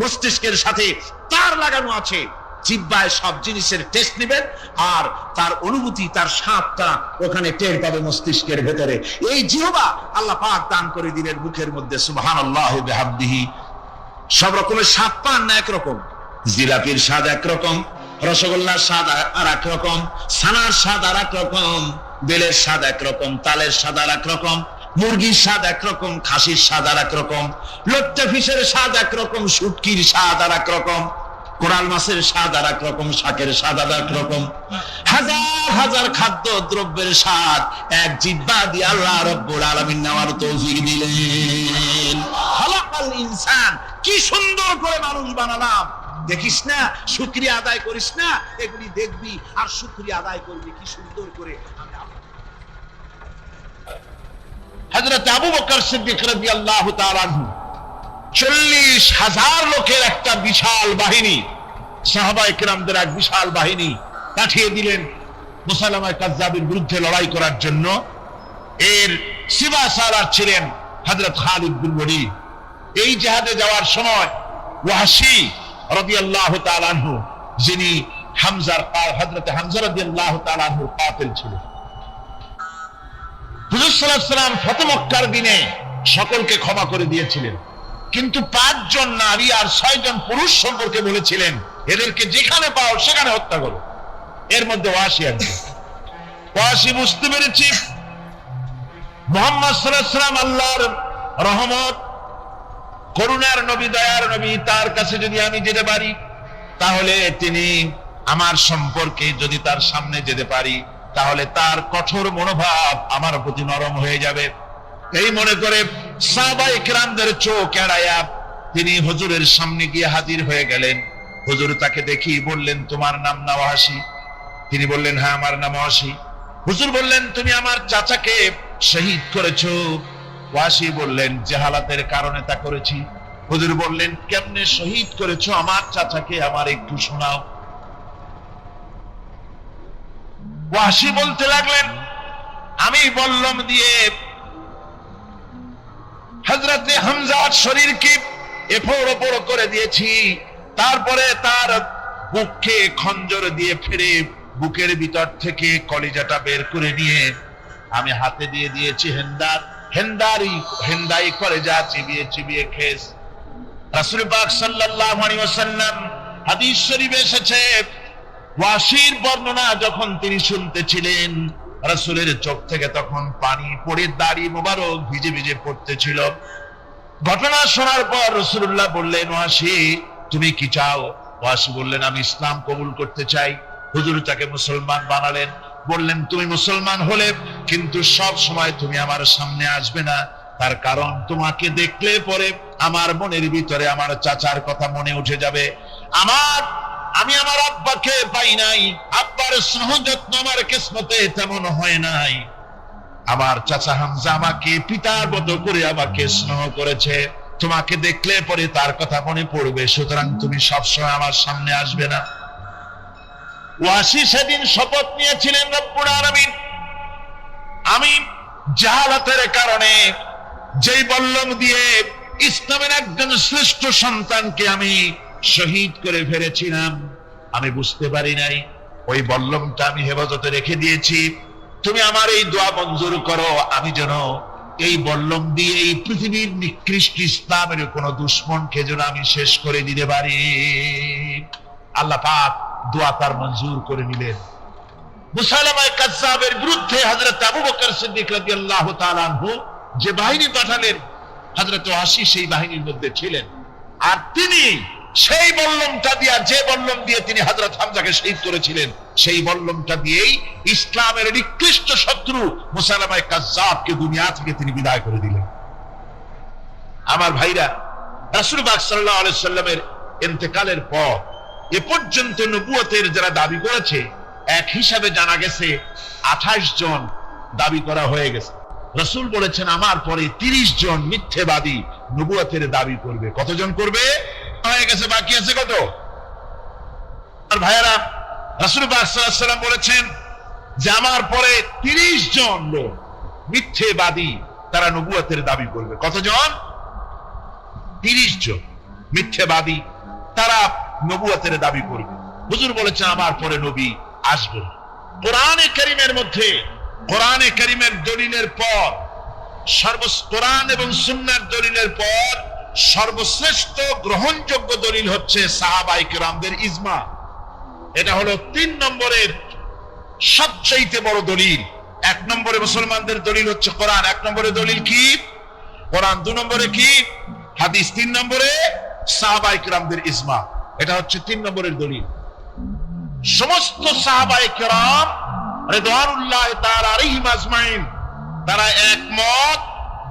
মস্তিষ্কের সাথে তার লাগানো আছে। জিহ্বায় সব জিনিসের টেস্ট নেবেন আর তার অনুভূতি, তার স্বাদটা ওখানে টের পাবে মস্তিষ্কের ভেতরে। এই জিহ্বা আল্লাহ পাক দান করে দিলেন মুখের মধ্যে, সুবহানাল্লাহি ওয়া বিহামদিহি। সব রকমের স্বাদ পান না একরকম, জিলাপির স্বাদ একরকম, রসগোল্লার স্বাদ আর এক রকম, ছানার স্বাদ আর এক রকম, বেলের স্বাদ একরকম, তালের স্বাদ আর এক রকম, মুরগির স্বাদ একরকম, খাসির স্বাদ আর এক রকম, লট্টা ফিশের স্বাদ একরকম, শুটকির স্বাদ আর এক রকম, কোরাল মাছের স্বাদ আর এক রকম, শাকের স্বাদ আর এক রকম। হাজার হাজার খাদ্য দ্রব্যের স্বাদ এক জিহ্বা দিয়ে আল্লাহ রাব্বুল আলামিন নেওয়ার তৌফিক দিলেন। খালাকাল ইনসান, কি সুন্দর করে মানুষ বানালাম। দেখিস না, শুকরিয়া আদায় করিস না, এগুলি দেখবি আর শুকরিয়া আদায় করবি কি সুন্দর করে। হযরত আবু বকর সিদ্দিক রাদিয়াল্লাহু তাআলা আনহু 40,000 লোকের একটা বিশাল বাহিনী, সাহাবায়ে কেরামদের এক বিশাল বাহিনী পাঠিয়ে দিলেন মুসাইলামা কাযযাবের বিরুদ্ধে লড়াই করার জন্য। এর সিপাহসালার ছিলেন হযরত খালিদ বিন ওয়ালিদ। এই জিহাদে যাওয়ার সময় ওয়াহশী রাদিয়াল্লাহু তাআলা আনহু, যিনি হযরত হামজা রাদিয়াল্লাহু তাআলা আনহুর কাতিল ছিলেন, হুজুর সাল্লাল্লাহু আলাইহি ওয়াসাল্লাম ফতহ মক্কার দিনে সকলকে ক্ষমা করে দিয়েছিলেন, কিন্তু 5 জন নারী আর 6 জন পুরুষ সম্পর্কে বলেছিলেন এদেরকে যেখানে পাও সেখানে হত্যা করো। এর মধ্যে ওয়াহশী একজন। ওয়াহশী বুঝতে পেরেছি মুহাম্মদ সাল্লাল্লাহু আলাইহি ওয়াসাল্লাম আল্লাহর রহমত, করুণার নবী, দয়ার নবী, তার কাছে যদি আমি যেতে পারি তাহলে তিনি আমার সম্পর্কে, যদি তার সামনে যেতে পারি তাহলে তার কঠোর মনোভাব আমার প্রতি নরম হয়ে যাবে। এই মনে করে সাহাবায়ে কেরামদের চোখ এড়ায়া তিনি হুজুরের সামনে গিয়ে হাজির হয়ে গেলেন। হুজুর তাকে দেখি বললেন, তোমার নাম না ওয়াহশী? তিনি বললেন, হ্যাঁ আমার নাম ওয়াহশী। হুজুর বললেন, তুমি আমার চাচাকে শহীদ করেছো? ওয়াহশী বললেন, জাহালাতের কারণে তা করেছি। হুজুর বললেন, কেমনে শহীদ করেছো আমার চাচাকে, আমার একটু শোনাও। ওয়াহশী বলতে লাগলেন, আমি বল্লম দিয়ে হযরতে হামজার শরীরকে এফোড় ওপড় করে দিয়েছি, তারপরে তার বুককে খঞ্জর দিয়ে ফেরে বুকের ভিতর থেকে কলিজাটা বের করে নিয়ে আমি হাতে দিয়ে দিয়েছি হেন্দাই কলিজা চিবিয়ে চিবিয়ে খেস। রাসূল পাক সাল্লাল্লাহু আলাইহি ওয়াসাল্লাম, হাদিস শরীফে এসেছে, ওয়াহশীর বর্ণনা যখন তিনি শুনতেছিলেন রাসূলের চোখ থেকে তখন পানি পড়ে দাড়ি মোবারক ভিজে ভিজে পড়তেছিল। ঘটনা শোনার পর রাসূলুল্লাহ বললেন, ওয়াহশী তুমি কি চাও? ওয়াহশী বললেন, আমি ইসলাম কবুল করতে চাই। হুজুর তাকে মুসলমান বানালেন। বললেন, তুমি মুসলমান হলে কিন্তু সব সময় তুমি আমার সামনে আসবে না, তার কারণ তোমাকে দেখলে পরে আমার মনের ভিতরে আমার চাচার কথা মনে উঠে যাবে। আমি আমার আব্বাকে পাই নাই, আব্বার স্নেহ যত্ন আমার কিসমতে তেমন হয় নাই। আমার চাচা হামজা আমাকে পিতার মতো করে আমাকে স্নেহ করেছে, তোমাকে দেখলে পরে তার কথা মনে পড়বে, সুতরাং তুমি সবসময় আমার সামনে আসবে না। ওয়াহশী সেদিন শপথ নিয়েছিলেন, রব্বুল আলামিন আমি জাহালাতের কারণে যেই বল্লম দিয়ে ইসলামের একজন শ্রেষ্ঠ সন্তানকে আমি শহীদ করে ফেলেছিলাম, আমি বুঝতে পারি নাই, ওই বল্লমটা আমি হেফাজতে রেখে দিয়েছি, তুমি আমার এই দোয়া মঞ্জুর করো, আমি যেন এই বল্লম দিয়ে এই পৃথিবীর নিকৃষ্ট ইসলামের কোন দুশ্মনকে যেন আমি শেষ করে দিতে পারি। আল্লাহ পাক দোয়া তার মঞ্জুর করে নিলেন। মুসাইলামা কাযযাবের বিরুদ্ধে হযরত আবু বকর সিদ্দিক রাদিয়াল্লাহু তাআলা আনহু যে বাহিনী পাঠালেন, হযরত ওয়াসি সেই বাহিনীর মধ্যে ছিলেন। আর তিনি সেই বল্লমটা দিয়ে, যে বল্লম দিয়ে তিনি হযরত হামজাকে শহীদ করেছিলেন, সেই বল্লমটা দিয়েই ইসলামের নিকৃষ্ট শত্রু মুসাইলামা কাযযাবকে দুনিয়া থেকে তিনি বিদায় করে দিলেন। আমার ভাইরা, রাসূল পাক সাল্লাল্লাহু আলাইহি সাল্লামের ইন্তেকালের পর এ পর্যন্ত নবুয়তের যারা দাবি করেছে, এক হিসাবে জানা গেছে 28 জন দাবি করা হয়ে গেছে। রাসূল বলেছেন আমার পরে 30 জন মিথ্যেবাদী নবুয়তের দাবি করবে। কতজন করবে? হয়ে গেছে, বাকি আছে কত? আর ভাইয়ারা, রাসূল পাক সাল্লাল্লাহু আলাইহি সাল্লাম বলেছেন যে আমার পরে 30 জন লোক মিথ্যেবাদী তারা নবুয়তের দাবি করবে। কতজন? 30 জন মিথ্যেবাদী তারা নবুয়তের দাবি করবে। হুজুর বলেছেন আমার পরে নবী আসবে। কোরআনে কারীমের মধ্যে, কোরআনে কারীমের দলিলের পর, কোরআন এবং সুন্নাহর দলিলের পর সর্বশ্রেষ্ঠ গ্রহণযোগ্য দলিল হচ্ছে সাহাবায়ে কেরামদের ইজমা। এটা হলো 3 নম্বরের সবচেয়ে বড় দলিল। 1 নম্বরে মুসলমানদের দলিল হচ্ছে কোরআন, 1 নম্বরে দলিল কি? কোরআন, 2 নম্বরে কি? হাদিস, 3 নম্বরে সাহাবায়ে কেরামদের ইজমা। এটা হচ্ছে 3 নম্বরের দলিল। সমস্ত সাহাবায়ে কেরাম রিদওয়ানুল্লাহি তাআলা আলাইহিম আজমাইন তারা একমত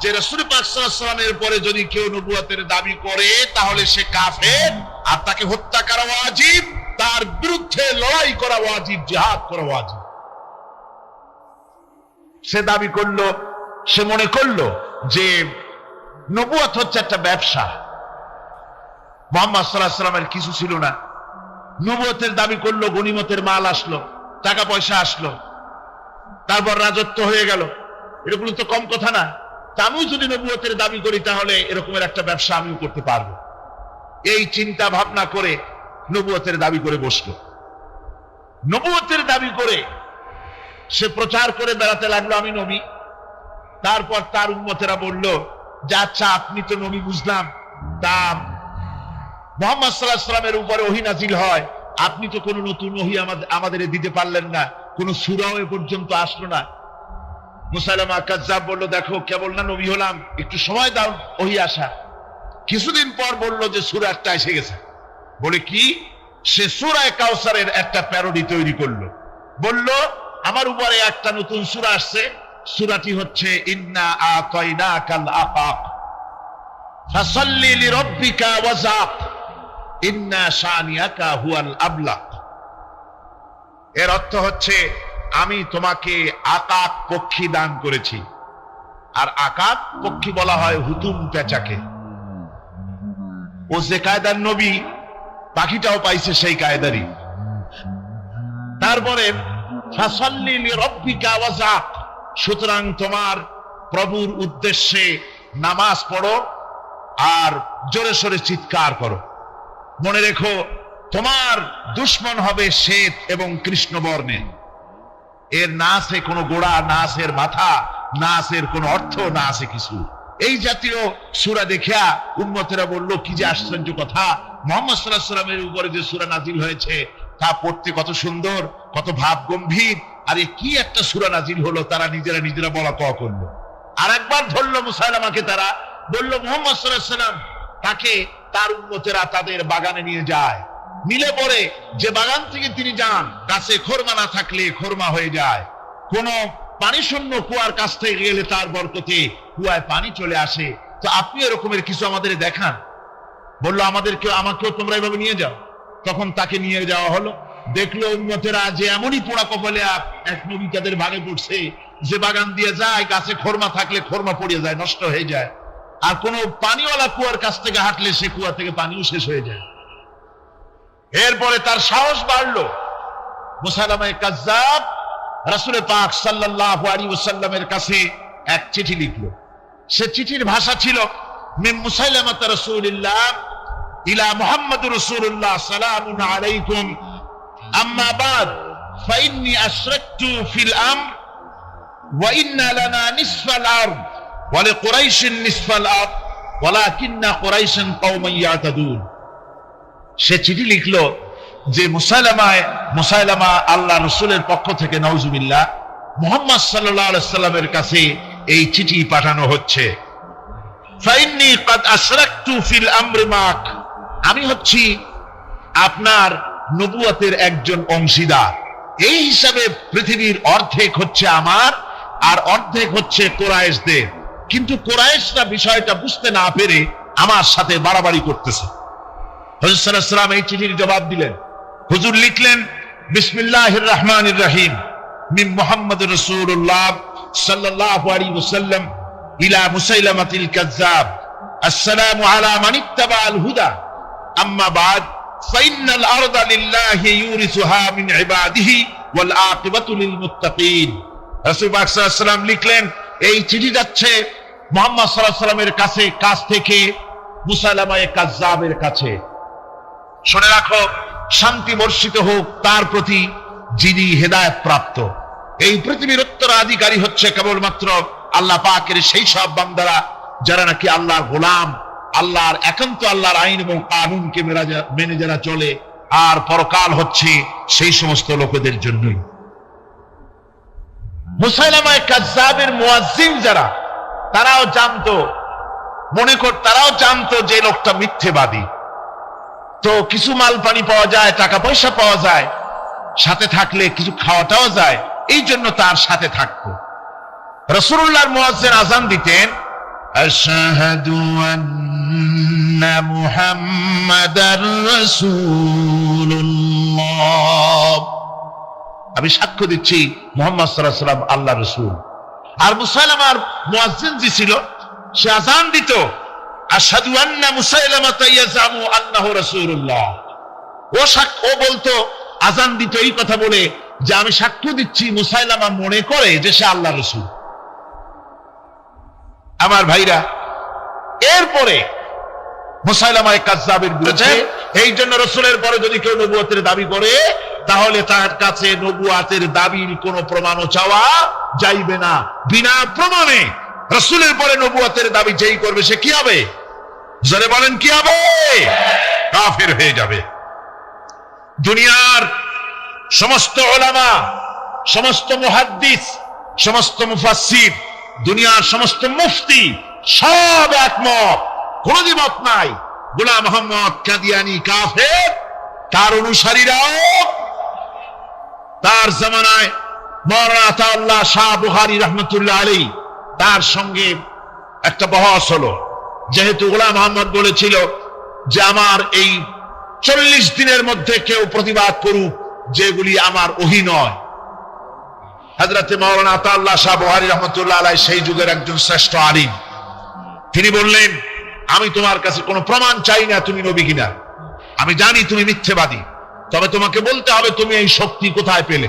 যে রাসূল পাক সাল্লাল্লাহু আলাইহি ওয়াসাল্লামের পরে যদি কেউ নবুয়তের দাবি করে তাহলে সে কাফের, আর তাকে হত্যা করা ওয়াজিব, তার বিরুদ্ধে লড়াই করা ওয়াজিব, জিহাদ করা ওয়াজিব। সে দাবি করলো, সে মনে করলো যে নবুয়ত হচ্ছে একটা ব্যবসা, মুহাম্মদ সাল্লাল্লাহু আলাইহি ওয়াসাল্লামের কিছু ছিল না। নবুয়তের দাবি করলো, গনিমতের মাল আসলো, টাকা পয়সা আসলো, তারপর রাজত্ব হয়ে গেল। এরকম তো কম কথা না। তা আমিও যদি নবুয়তের দাবি করি তাহলে এরকমের একটা ব্যবসা আমিও করতে পারবো। এই চিন্তা ভাবনা করে নবুয়তের দাবি করে বসলো। নবুয়তের দাবি করে সে প্রচার করে বেড়াতে লাগলো আমি নবী। তারপর তার উম্মতেরা বলল যে আচ্ছা আপনি তো নবী বুঝলাম, তা মুহাম্মদ সাল্লাল্লাহু আলাইহি ওয়াসাল্লামের উপরে ওহী নাযিল হয়, আপনি তো কোনো নতুন ওহী আমাদের দিতে পারলেন না, কোন সূরাও এ পর্যন্ত আসলো না। মুসাইলামা কাযযাব বলল দেখো কেবল না নবী হলাম, একটু সময় দাও ওহী আসা। কিছুদিন পর বলল যে সূরা একটা এসে গেছে। বলে কি? সে সূরা কাউসারের একটা প্যারোডি তৈরি করলো। বলল আমার উপরে একটা নতুন সূরা আসছে, সূরাটি হচ্ছে ইন্না আতাইনাকাল আফাক ফাসাল্লি লিরাব্বিকা ওয়াজাক ইন্না শানিয়াকা হুয়াল আবলাক। এর অর্থ হচ্ছে আমি তোমাকে আকাক পক্ষী দান করেছি। আর আকাক পক্ষী বলা হয় হুতুম পেঁচাকে। ও যে কায়দার নবী, পাখিটাও পাইছে সেই কায়দারই। তারপরে ফাসাল্লি লিরাব্বিকা ওয়াজাক, সুতরাং তোমার প্রভুর উদ্দেশ্যে নামাজ পড়ো আর জোরে সোরে চিৎকার করো। মনে রেখো তোমার দুশ্মন হবে শ্বেত এবং কৃষ্ণ বর্ণের। এর না আছে কোনো গোড়া, না আছে এর মাথা, না আছে এর কোনো অর্থ, না আছে কিছু। এই জাতীয় সূরা দেখিয়া উম্মতেরা বলল কি যে আশ্চর্য কথা, মুহাম্মদ সাল্লাল্লাহু আলাইহি ওয়াসাল্লামের উপরে যে সূরা নাজিল হয়েছে তা পড়তে কত সুন্দর, কত ভাব গম্ভীর। আরে কি একটা সূরা নাজিল হলো, তারা নিজেরা বলা কওয়া করলো। আর একবার ধরলো মুসাইলামাকে, তারা বলল মুহাম্মদ সাল্লাল্লাহু আলাইহি ওয়াসাল্লাম তাকে তার উম্মতেরা তাদের বাগানে নিয়ে যায়। মিলে পড়ে যে বাগান থেকে তিনি যান, গাছে খোরমা না থাকলে খোরমা হয়ে যায়। কোন পানি শূন্য কুয়ার কাছ থেকে গেলে তার বরকতে কুয়ায় পানি চলে আসে। তো আপনি এরকমের কিছু আমাদের দেখান। বললো আমাকেও তোমরা এভাবে নিয়ে যাও। তখন তাকে নিয়ে যাওয়া হলো। দেখলো উম্মতেরা যে এমনই পোড়া কপালে এক নবী তাদের ভাগে পড়ছে, যে বাগান দিয়ে যায় গাছে খোরমা থাকলে খোরমা পড়িয়ে যায়, নষ্ট হয়ে যায়। আর কোন পানিওয়ালা কুয়ার কাছ থেকে হাঁটলে সে কুয়া থেকে পানিও শেষ হয়ে যায়। এরপরে তার সাহস বাড়লো। মুসাইলামা কাযযাব রাসূল পাক সাল্লাল্লাহু আলাইহি ওয়াসাল্লামের কাছে এক চিঠি লিখলো। সে চিঠির ভাষা ছিল মিন মুসাইলামা রাসূলিল্লাহ ইলা মুহাম্মাদুর রাসূলুল্লাহ সালামুন আলাইকুম আম্মা বাদ ফাইন্নী আশরাকতু ফিল আমর ওয়া ইন্না লানা নিসফাল আরদ ওয়া লিকুরাইশিন নিসফাল আরদ ওয়ালাকিন্না কুরাইশান কওমান ইয়াতাদুন। সে চিঠি লিখলো যে মুসাইলামা আল্লাহ রাসূলের পক্ষ থেকে নাউজুবিল্লাহ মুহাম্মদ সাল্লাল্লাহু আলাইহি সাল্লামের কাছে এই চিঠি পাঠানো হচ্ছে। ফাইন্নী ক্বাদ আশরাকতু ফিল আমরি মাক, আমি হচ্ছি আপনার নবুয়তের একজন অংশীদার। এই হিসাবে পৃথিবীর অর্ধেক হচ্ছে আমার আর অর্ধেক হচ্ছে কুরাইশদের, কিন্তু কুরাইশরা বিষয়টা বুঝতে না পেরে আমার সাথে বাড়াবাড়ি করতেছে। হুজুর সাল্লাল্লাহু আলাইহি ওয়াসাল্লাম এই চিঠির জবাব দিলেন। হুজুর লিখলেন, বিসমিল্লাহির রহমানির রহিম মিন মুহাম্মাদুর রাসূলুল্লাহ সাল্লাল্লাহু আলাইহি ওয়াসাল্লাম ইলা মুসাইলামাতিল কাযযাব, আসসালামু আলা মান ইত্তাবাআল হুদা, আম্মা বাদ ফাইন্নাল আরদা লিল্লাহি ইউরিসুহা মিন ইবাদিহি ওয়াল আকিবাতু লিল মুত্তাকিন। রাসূল পাক সাল্লাল্লাহু আলাইহি ওয়াসাল্লাম লিখলেন, এই চিঠি যাচ্ছে মুহাম্মদ সাল্লাল্লাহু আলাইহি ওয়াসাল্লামের কাছ থেকে মুসাইলামায়ে কাযযাবের কাছে। শুনে রাখো, শান্তি বর্ষিত হোক তার প্রতি যিনি হেদায়েত প্রাপ্ত। এই পৃথিবীর উত্তরাধিকারী হচ্ছে কেবলমাত্র আল্লাহ পাকের সেই সব বান্দারা যারা নাকি আল্লাহর গোলাম, আল্লাহর একান্ত আল্লাহর আইন এবং কানুনকে মেনে যারা চলে, আর পরকাল হচ্ছে সেই সমস্ত লোকেদের জন্যই। মুসাইলামায়ে কাযযাবের মুয়াজ্জিন যারা, তারাও জানতো, তারাও জানতো যে লোকটা মিথ্যেবাদী। তো কিছু মাল পানি পাওয়া যায়, টাকা পয়সা পাওয়া যায়, সাথে থাকলে কিছু খাওয়াটাও যায়, এই জন্য তার সাথে থাকতো। রাসূলুল্লাহর মুয়াজ্জিন আযান দিতেন, আশহাদু আন্না মুহাম্মাদার রাসূলুল্লাহ, আমি সাক্ষ্য দিচ্ছি মুহাম্মদ সাল্লাল্লাহু আলাইহি ওয়াসাল্লাম আল্লাহর রাসূল। আর মুসাইলামার মুয়াজ্জিন যে ছিল, সে আযান দিত, আশহাদু আন্না মুসাইলামাতা ইয়াজামু আন্নাহু রাসূলুল্লাহ। ও বলতো, আযান দিত এই কথা বলে যে আমি সাক্ষ্য দিচ্ছি মুসাইলামা মনে করে যে সে আল্লাহর রাসূল। আমার ভাইরা, এরপরে মুসাইলামায়ে কাযযাবের বিরুদ্ধে, এই জন্য রাসূলের পরে যদি কেউ নবুয়তের দাবি করে, তাহলে তার কাছে নবুয়তের দাবির কোনো প্রমাণও চাওয়া যাইবে না। বিনা প্রমাণে রাসূলের পরে নবুয়তের দাবি যেই করবে সে কি হবে? জোরে বলেন, কি হবে? কাফের হয়ে যাবে। দুনিয়ার সমস্ত উলামা, সমস্ত মুহাদ্দিস, সমস্ত মুফাসসির, দুনিয়ার সমস্ত মুফতি সব একমত, কোনো দ্বিমত নাই, গোলাম মুহাম্মদ কাদিয়ানী কাফের। তার অনুসারীরাও, তার জামানায় মাওলানা আতাউল্লাহ শাহ বুখারী রাহমাতুল্লাহ আলাইহি, তার সঙ্গে একটা বহস হলো। যেহেতু গোলাম মুহাম্মদ বলেছিল যে আমার এই 40 দিনের মধ্যে কেউ প্রতিবাদ করুক যেগুলি আমার ওহী নয়। হযরতে মাওলানা আতাউল্লাহ শাহ বুখারী রাহমাতুল্লাহ আলাইহি সেই যুগের একজন শ্রেষ্ঠ আলিম, তিনি বললেন, আমি তোমার কাছে কোনো প্রমাণ চাই না তুমি নবী কিনা, আমি জানি তুমি মিথ্যেবাদী, তবে তোমাকে বলতে হবে তুমি এই শক্তি কোথায় পেলে।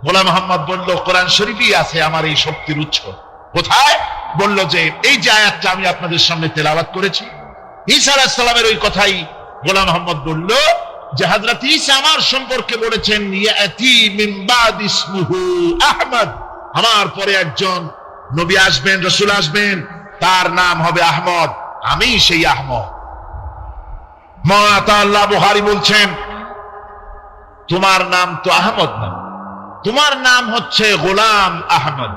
গোলাম মুহাম্মদ বলল, কোরআন শরীফেই আছে আমার এই শক্তির উৎস। কোথায়? বলল যে এই যে আয়াতটা আমি আপনাদের সামনে তেলাওয়াত করেছি, ঈসা আলাইহিস সালামের ওই কথাই গোলাম মুহাম্মদ বলল যে হযরত ঈসা আমার সম্পর্কে বলেছেন, ইয়াতি মিন বাদ ইসমুহু আহমদ, আমার পরে একজন নবী আসবেন, রাসূল আসবেন, তার নাম হবে আহমদ, আমি সেই আহমদ। মাওলানা আতাউল্লাহ বুখারী বলছেন, তোমার নাম তো আহমদ না, তোমার নাম হচ্ছে গোলাম আহমদ।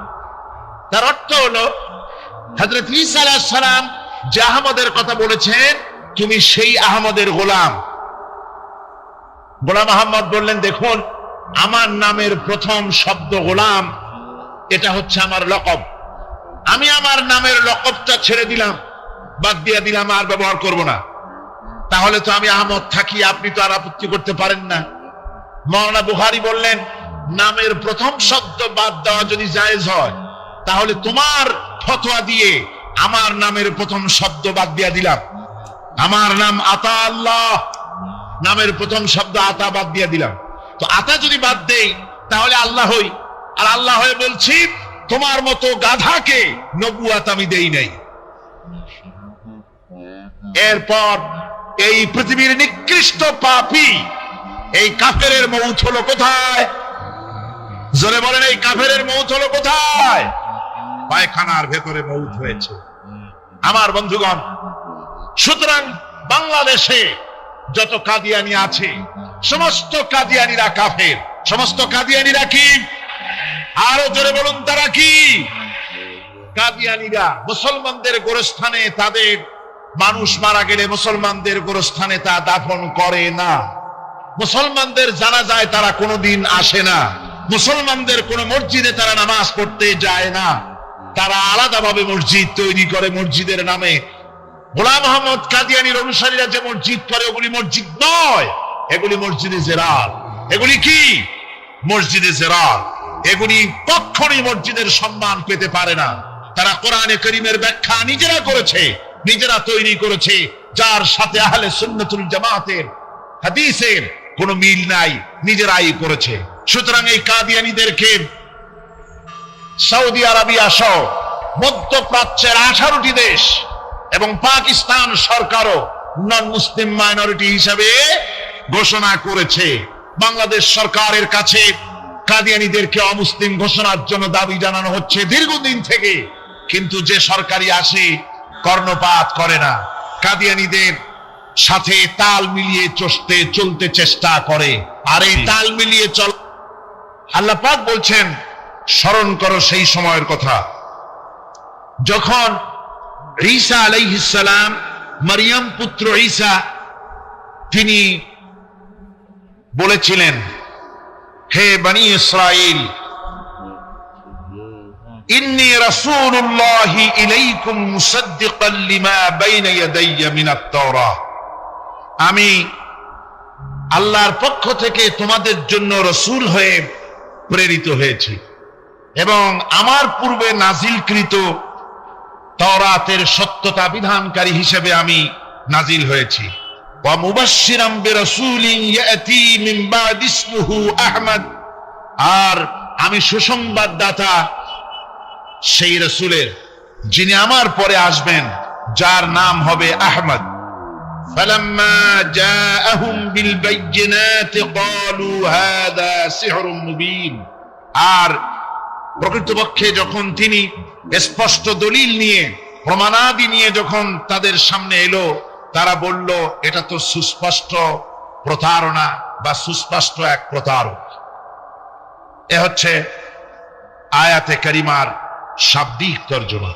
তার অর্থ হলো হযরত ঈসা আলাইহিস সালাম যে আহমদের কথা বলেছেন, তুমি সেই আহমদের গোলাম। গোলাম আহমদ বললেন, দেখুন আমার নামের প্রথম শব্দ গোলাম, এটা হচ্ছে আমার লকব, আমি আমার নামের লকবটা ছেড়ে দিলাম, বাদ দিয়ে দিলাম, আর ব্যবহার করব না। তাহলে তো আমি আহমদ থাকি, আপনি তো আর আপত্তি করতে পারেন না। মাওলানা বুখারী বললেন, নামের প্রথম শব্দ বাদ দেওয়া যদি জায়েজ হয়, তাহলে তোমার ফতোয়া দিয়ে আমার নামের প্রথম শব্দ বাদ দিয়ে দিলাম। আমার নাম আতা আল্লাহ, নামের প্রথম শব্দ আতা বাদ দিয়ে দিলাম। তো আতা যদি বাদ দেই তাহলে আল্লাহ হই, আর আল্লাহ হয়ে বলছি তোমার মতো গাধাকে নবুয়ত আমি দেই নাই। এরপর এই পৃথিবীর নিকৃষ্ট পাপী, এই কাফেরের মৌত হলো কোথায়? জোরে বলেন, এই কাফেরের মৌত হলো কোথায়? পায়খানার ভেতরে মৌত হয়েছে আমার বন্ধুগণ। সুতরাং বাংলাদেশে যত কাদিয়ানি আছে সমস্ত কাদিয়ানিরা কাফের। সমস্ত কাদিয়ানিরা কি? আরো জোরে বলুন, তারা কি? কাদিয়ানিরা মুসলমানদের গোরস্থানে, তাদের মানুষ মারা গেলে মুসলমানদের গোরস্থানে তা দাফন করে না। মুসলমানদের জানাজায় তারা কোনোদিন আসে না। মুসলমানদের কোন মসজিদে তারা নামাজ পড়তে যায় না। তারা আলাদাভাবে মসজিদ তৈরি করে মসজিদের নামে। গোলাম মোহাম্মদ কাদিয়ানির অনুসারীরা যে মসজিদ করে ওগুলি মসজিদ নয়, এগুলি মসজিদে জেরার। এগুলি কি? মসজিদে জেরার। এগুলি কখনই মসজিদের সম্মান পেতে পারে না। তারা কোরআনে কারীমের ব্যাখ্যা নিজেরা করেছে, নিজেরা তৈরি করেছে, যার সাথে আহলে সুন্নাতুল জামাতের হাদিসের কোনো মিল নাই, নিজেরাই করেছে। সুতরাং এই কাদিয়ানীদেরকে সৌদি আরবিয়া সহ মধ্যপ্রাচ্যের 18টি দেশ এবং পাকিস্তান সরকারও নন মুসলিম মাইনরিটি হিসাবে ঘোষণা করেছে। বাংলাদেশ সরকারের কাছে কাদিয়ানীদেরকে অমুসলিম ঘোষণার জন্য দাবি জানানো হচ্ছে দীর্ঘদিন থেকে, কিন্তু যে সরকারি আসে কর্ণপাত করে না। কাদিয়ানীদের সাথে তাল মিলিয়ে চলতে চেষ্টা করে। আর এই তাল মিলিয়ে চল, আল্লাহ পাক বলছেন, স্মরণ করো সেই সময়ের কথা যখন ঈসা আলাইহিস সালাম, মারিয়াম পুত্র ঈসা, তিনি বলেছিলেন, হে বনি ইসরাইল, ইন্নী রাসূলুল্লাহি ইলাইকুম মুসাদ্দিকান লিমা বাইনা ইয়াদাইয়া মিনাত তাওরাহ, আমি আল্লাহর পক্ষ থেকে তোমাদের জন্য রাসূল হয়ে প্রেরিত হয়েছি এবং আমার পূর্বে নাজিলকৃত তাওরাতের সত্যতা বিধানকারী হিসেবে আমি নাজিল হয়েছি। ওয়া মুবাশশিরাম বিরাসূলিন ইয়াতি মিন বাদি ইসমুহু আহমদ, আর আমি সুসংবাদদাতা সেই রাসূলের যিনি আমার পরে আসবেন, যার নাম হবে আহমদ। ফালাম্মা জাআহুম বিল বাইয়িনাতি ক্বালু হাযা সিহরুম মুবিন, আর প্রকৃতপক্ষে যখন তিনি স্পষ্ট দলিল নিয়ে, প্রমাণাদি নিয়ে যখন তাদের সামনে এলো, তারা বলল, এটা তো সুস্পষ্ট প্রতারণা বা সুস্পষ্ট এক প্রতারক। এ হচ্ছে আয়াতে কারিমার শাব্দিক তর্জমা।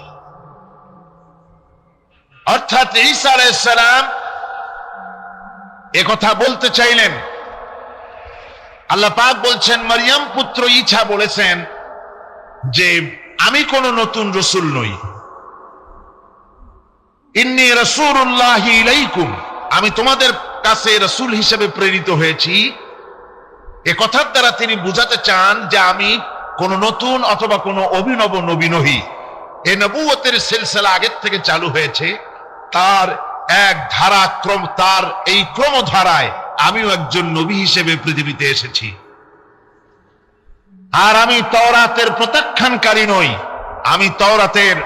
অর্থাৎ ঈসা আলাইহিস সালাম একথা বলতে চাইলেন। আল্লাহ পাক বলছেন, মারিয়াম পুত্র ঈসা বলেছেন যে আমি কোন নতুন রাসূল নই। ইন্নী রাসূলুল্লাহি ইলাইকুম, আমি তোমাদের কাছে রাসূল হিসেবে প্রেরিত হয়েছি। এ কথার দ্বারা তিনি বুঝাতে চান যে আমি কোন নতুন অথবা কোন অভিনব নবী নহি। এই নবুয়তের সিলসিলা আগের থেকে চালু হয়েছে, তার এক ধারাক্রম, তার এই ক্রমধারায় আমিও একজন নবী হিসেবে পৃথিবীতে এসেছি। আর আমি তাওরাতের প্রত্যাখ্যানকারী নই, আমি তাওরাতের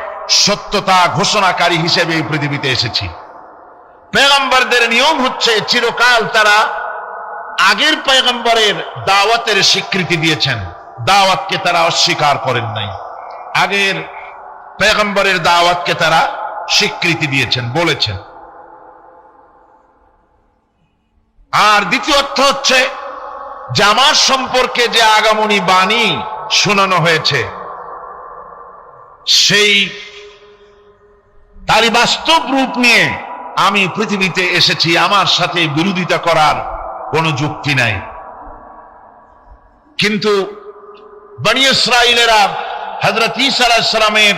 সত্যতা ঘোষণাকারী হিসেবে এই পৃথিবীতে এসেছি। পয়গম্বরদের নিয়ম হচ্ছে চিরকাল তারা আগের পয়গম্বরের দাওয়াতের স্বীকৃতি দিয়েছেন, দাওয়াতকে তারা অস্বীকার করেন নাই। আগের পয়গম্বরের দাওয়াতকে তারা স্বীকৃতি দিয়েছেন, বলেছেন। আর দ্বিতীয় অর্থ হচ্ছে যে আমার সম্পর্কে যে আগামনী বাণী শোনানো হয়েছে, সেই তারই বাস্তব রূপ নিয়ে আমি পৃথিবীতে এসেছি। আমার সাথে বিরোধিতা করার কোনো যুক্তি নাই। কিন্তু বনি ইসরাইলেরা হযরত ঈসা আলাইহিস সালামের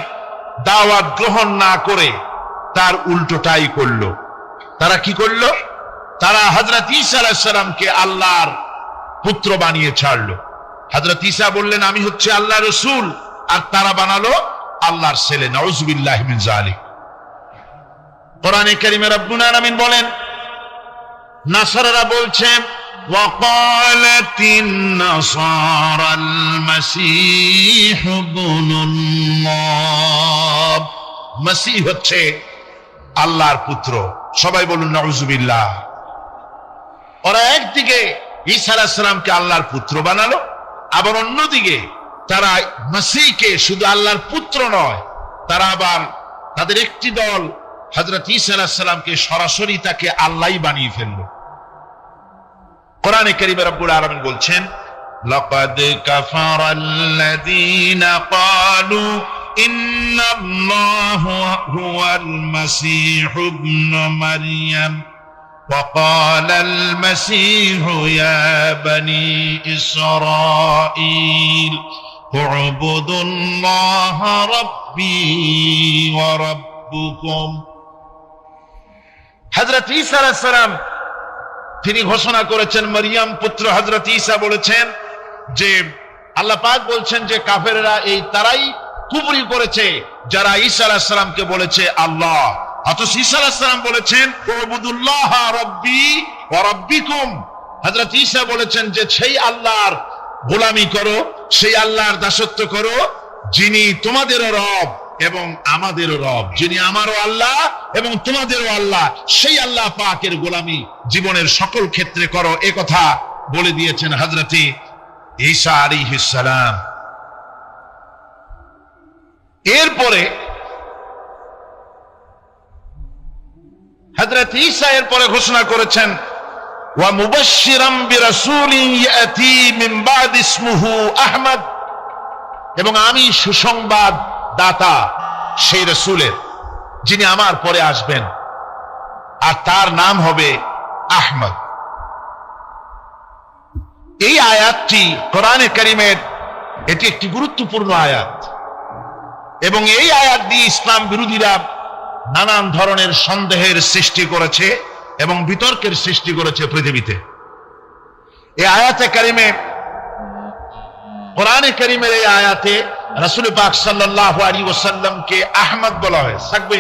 দাওয়াত গ্রহণ না করে তার উল্টোটাই করলো। তারা কি করলো? তারা হযরত ঈসা আলাইহিস সালামকে আল্লাহর পুত্র বানিয়ে ছাড়লো। হযরত ঈসা বললেন, আমি হচ্ছে আল্লাহর রাসূল, আর তারা বানালো আল্লাহর ছেলে। নাউযুবিল্লাহি মিন যালিক। কোরআনে কারীমে রব্বুল আলামিন বলেন, নাসারারা বলছে, ওয়াকালাতিন নাসারাল মাসীহ ইবনুল্লাহ, মসীহ হচ্ছে আল্লাহর পুত্র। সবাই বলুন নাউযুবিল্লাহ। ওরা একদিকে ঈসা আলাইহিস সালামকে আল্লাহর পুত্র বানালো, আবার অন্যদিকে তারা মসিহকে শুধু আল্লাহর পুত্র নয়, তারা আবার তাদের একটি দল হযরত ঈসা আলাইহিস সালামকে সরাসরি তাকে আল্লাহই বানিয়ে ফেললো। কোরআনে কারীমে রব্বুল আলামিন বলছেন, লাকাদ কাফারাল্লাযীনা ক্বালু ইন্নাল্লাহা হুয়াল মাসীহু ইবনু মারইয়াম وقال المسيح يا بني إسرائيل اعبدوا الله ربي وربكم। হযরত ঈসা আলাইহিস সালাম তিনি ঘোষণা করেছেন, মরিয়ম পুত্র হযরত ঈসা বলেছেন যে আল্লাহ পাক বলছেন যে কাফেররা এই তারাই কুফরি করেছে যারা ঈসা আলাইহিস সালামকে বলেছে আল্লাহ, অথচ ঈসা আলাইহিস সালাম বলেছেন উবুদুল্লাহ রাব্বি ওয়া রাব্বিকুম। হযরত ঈসা বলেছেন যে সেই আল্লাহর গোলামি করো, সেই আল্লাহর দাসত্ব করো যিনি তোমাদেরও রব এবং আমাদেরও রব, যিনি আমারও আল্লাহ এবং তোমাদেরও আল্লাহ, সেই আল্লাহ পাকের গোলামি জীবনের সকল ক্ষেত্রে করো। এ কথা বলে দিয়েছেন হযরত ঈসা আলাইহিস সালাম। এরপরে হযরত ঈসা এরপরে ঘোষণা করেছেন ওয়া মুবাশশিরাম বিরাসূলিন ইয়াতি মিন বাদ ইসমুহু আহমদ, এবং আমি সুসংবাদ দাতা সেই রাসূলের যিনি আমার পরে আসবেন, আর তার নাম হবে আহমদ। এই আয়াতটি কোরআনে কারীমের এটি একটি গুরুত্বপূর্ণ আয়াত, এবং এই আয়াত দিয়ে ইসলাম বিরোধীরা নানান ধরনের সন্দেহের সৃষ্টি করেছে এবং বিতর্কের সৃষ্টি করেছে পৃথিবীতে। এই আয়াতে কারিমে, কোরআনে কারিমের এই আয়াতে রাসূল পাক সাল্লাল্লাহু আলাইহি ওয়াসাল্লামকে আহমদ বলা হয় থাকবে।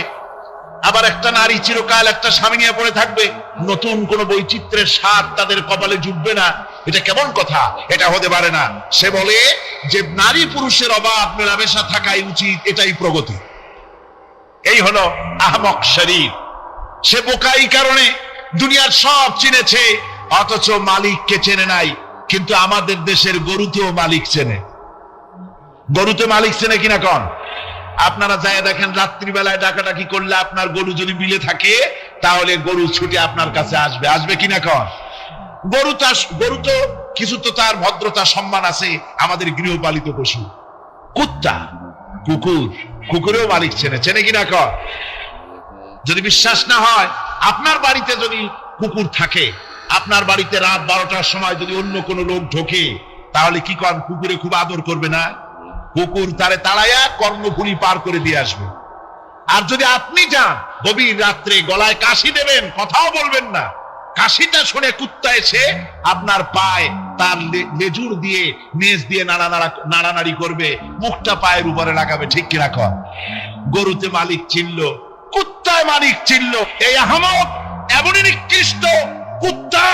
আবার একটা নারী চিরকাল একটা স্বামী নিয়ে পড়ে থাকবে, নতুন কোন বৈচিত্র্যের স্বাদ তাদের কপালে জুটবে না। এটা কেমন কথা? এটা হতে পারে না। সে বলে যে নারী পুরুষের অবাধ মেলামেশা থাকাই উচিত, এটাই প্রগতি। এই হলো আহমক শরীর। সে বোকা এই কারণে দুনিয়ার সব চিনেছে অথচ মালিককে চেনে নাই। কিন্তু আমাদের দেশের গরুতেও মালিক চেনে। গরুতে মালিক চেনে কিনা কন? আপনারা যায় দেখেন, রাত্রিবেলায় ডাকাডাকি করলে আপনার গরু যদি বিলে থাকে তাহলে গরু ছুটে আপনার কাছে আসবে, আসবে কিনা কন? গরু তো কিছু তো তার ভদ্রতা সম্মান আছে। আমাদের গৃহপালিত পশু কুত্তা, কুকুরেও মালিক চেনে, চেনে কিনা কন? যদি বিশ্বাস না হয়, আপনার বাড়িতে যদি কুকুর থাকে, আপনার বাড়িতে রাত 12টার সময় যদি অন্য কোনো লোক ঢোকে, তাহলে কি কন? কুকুরে খুব আদর করবে না? কুকুর তারে তাড়াইয়া কর্ণফুলি পার করে দিয়ে আসবে। আর যদি আপনি যান গভীর রাত্রে, গলায় কাশি দেবেন, কথাও বলবেন না, কাশিটা শুনে কুত্তা এসে আপনার পায়ে তার লেজুর দিয়ে নেজ দিয়ে নাড়ানাড়ি করবে, মুখটা পায়ের উপরে লাগাবে। ঠিক কিনা কন? গরুতে মালিক চিনল, কুত্তায় মালিক চিনল। এই আহমদ এমনই নিকৃষ্ট কুত্তা।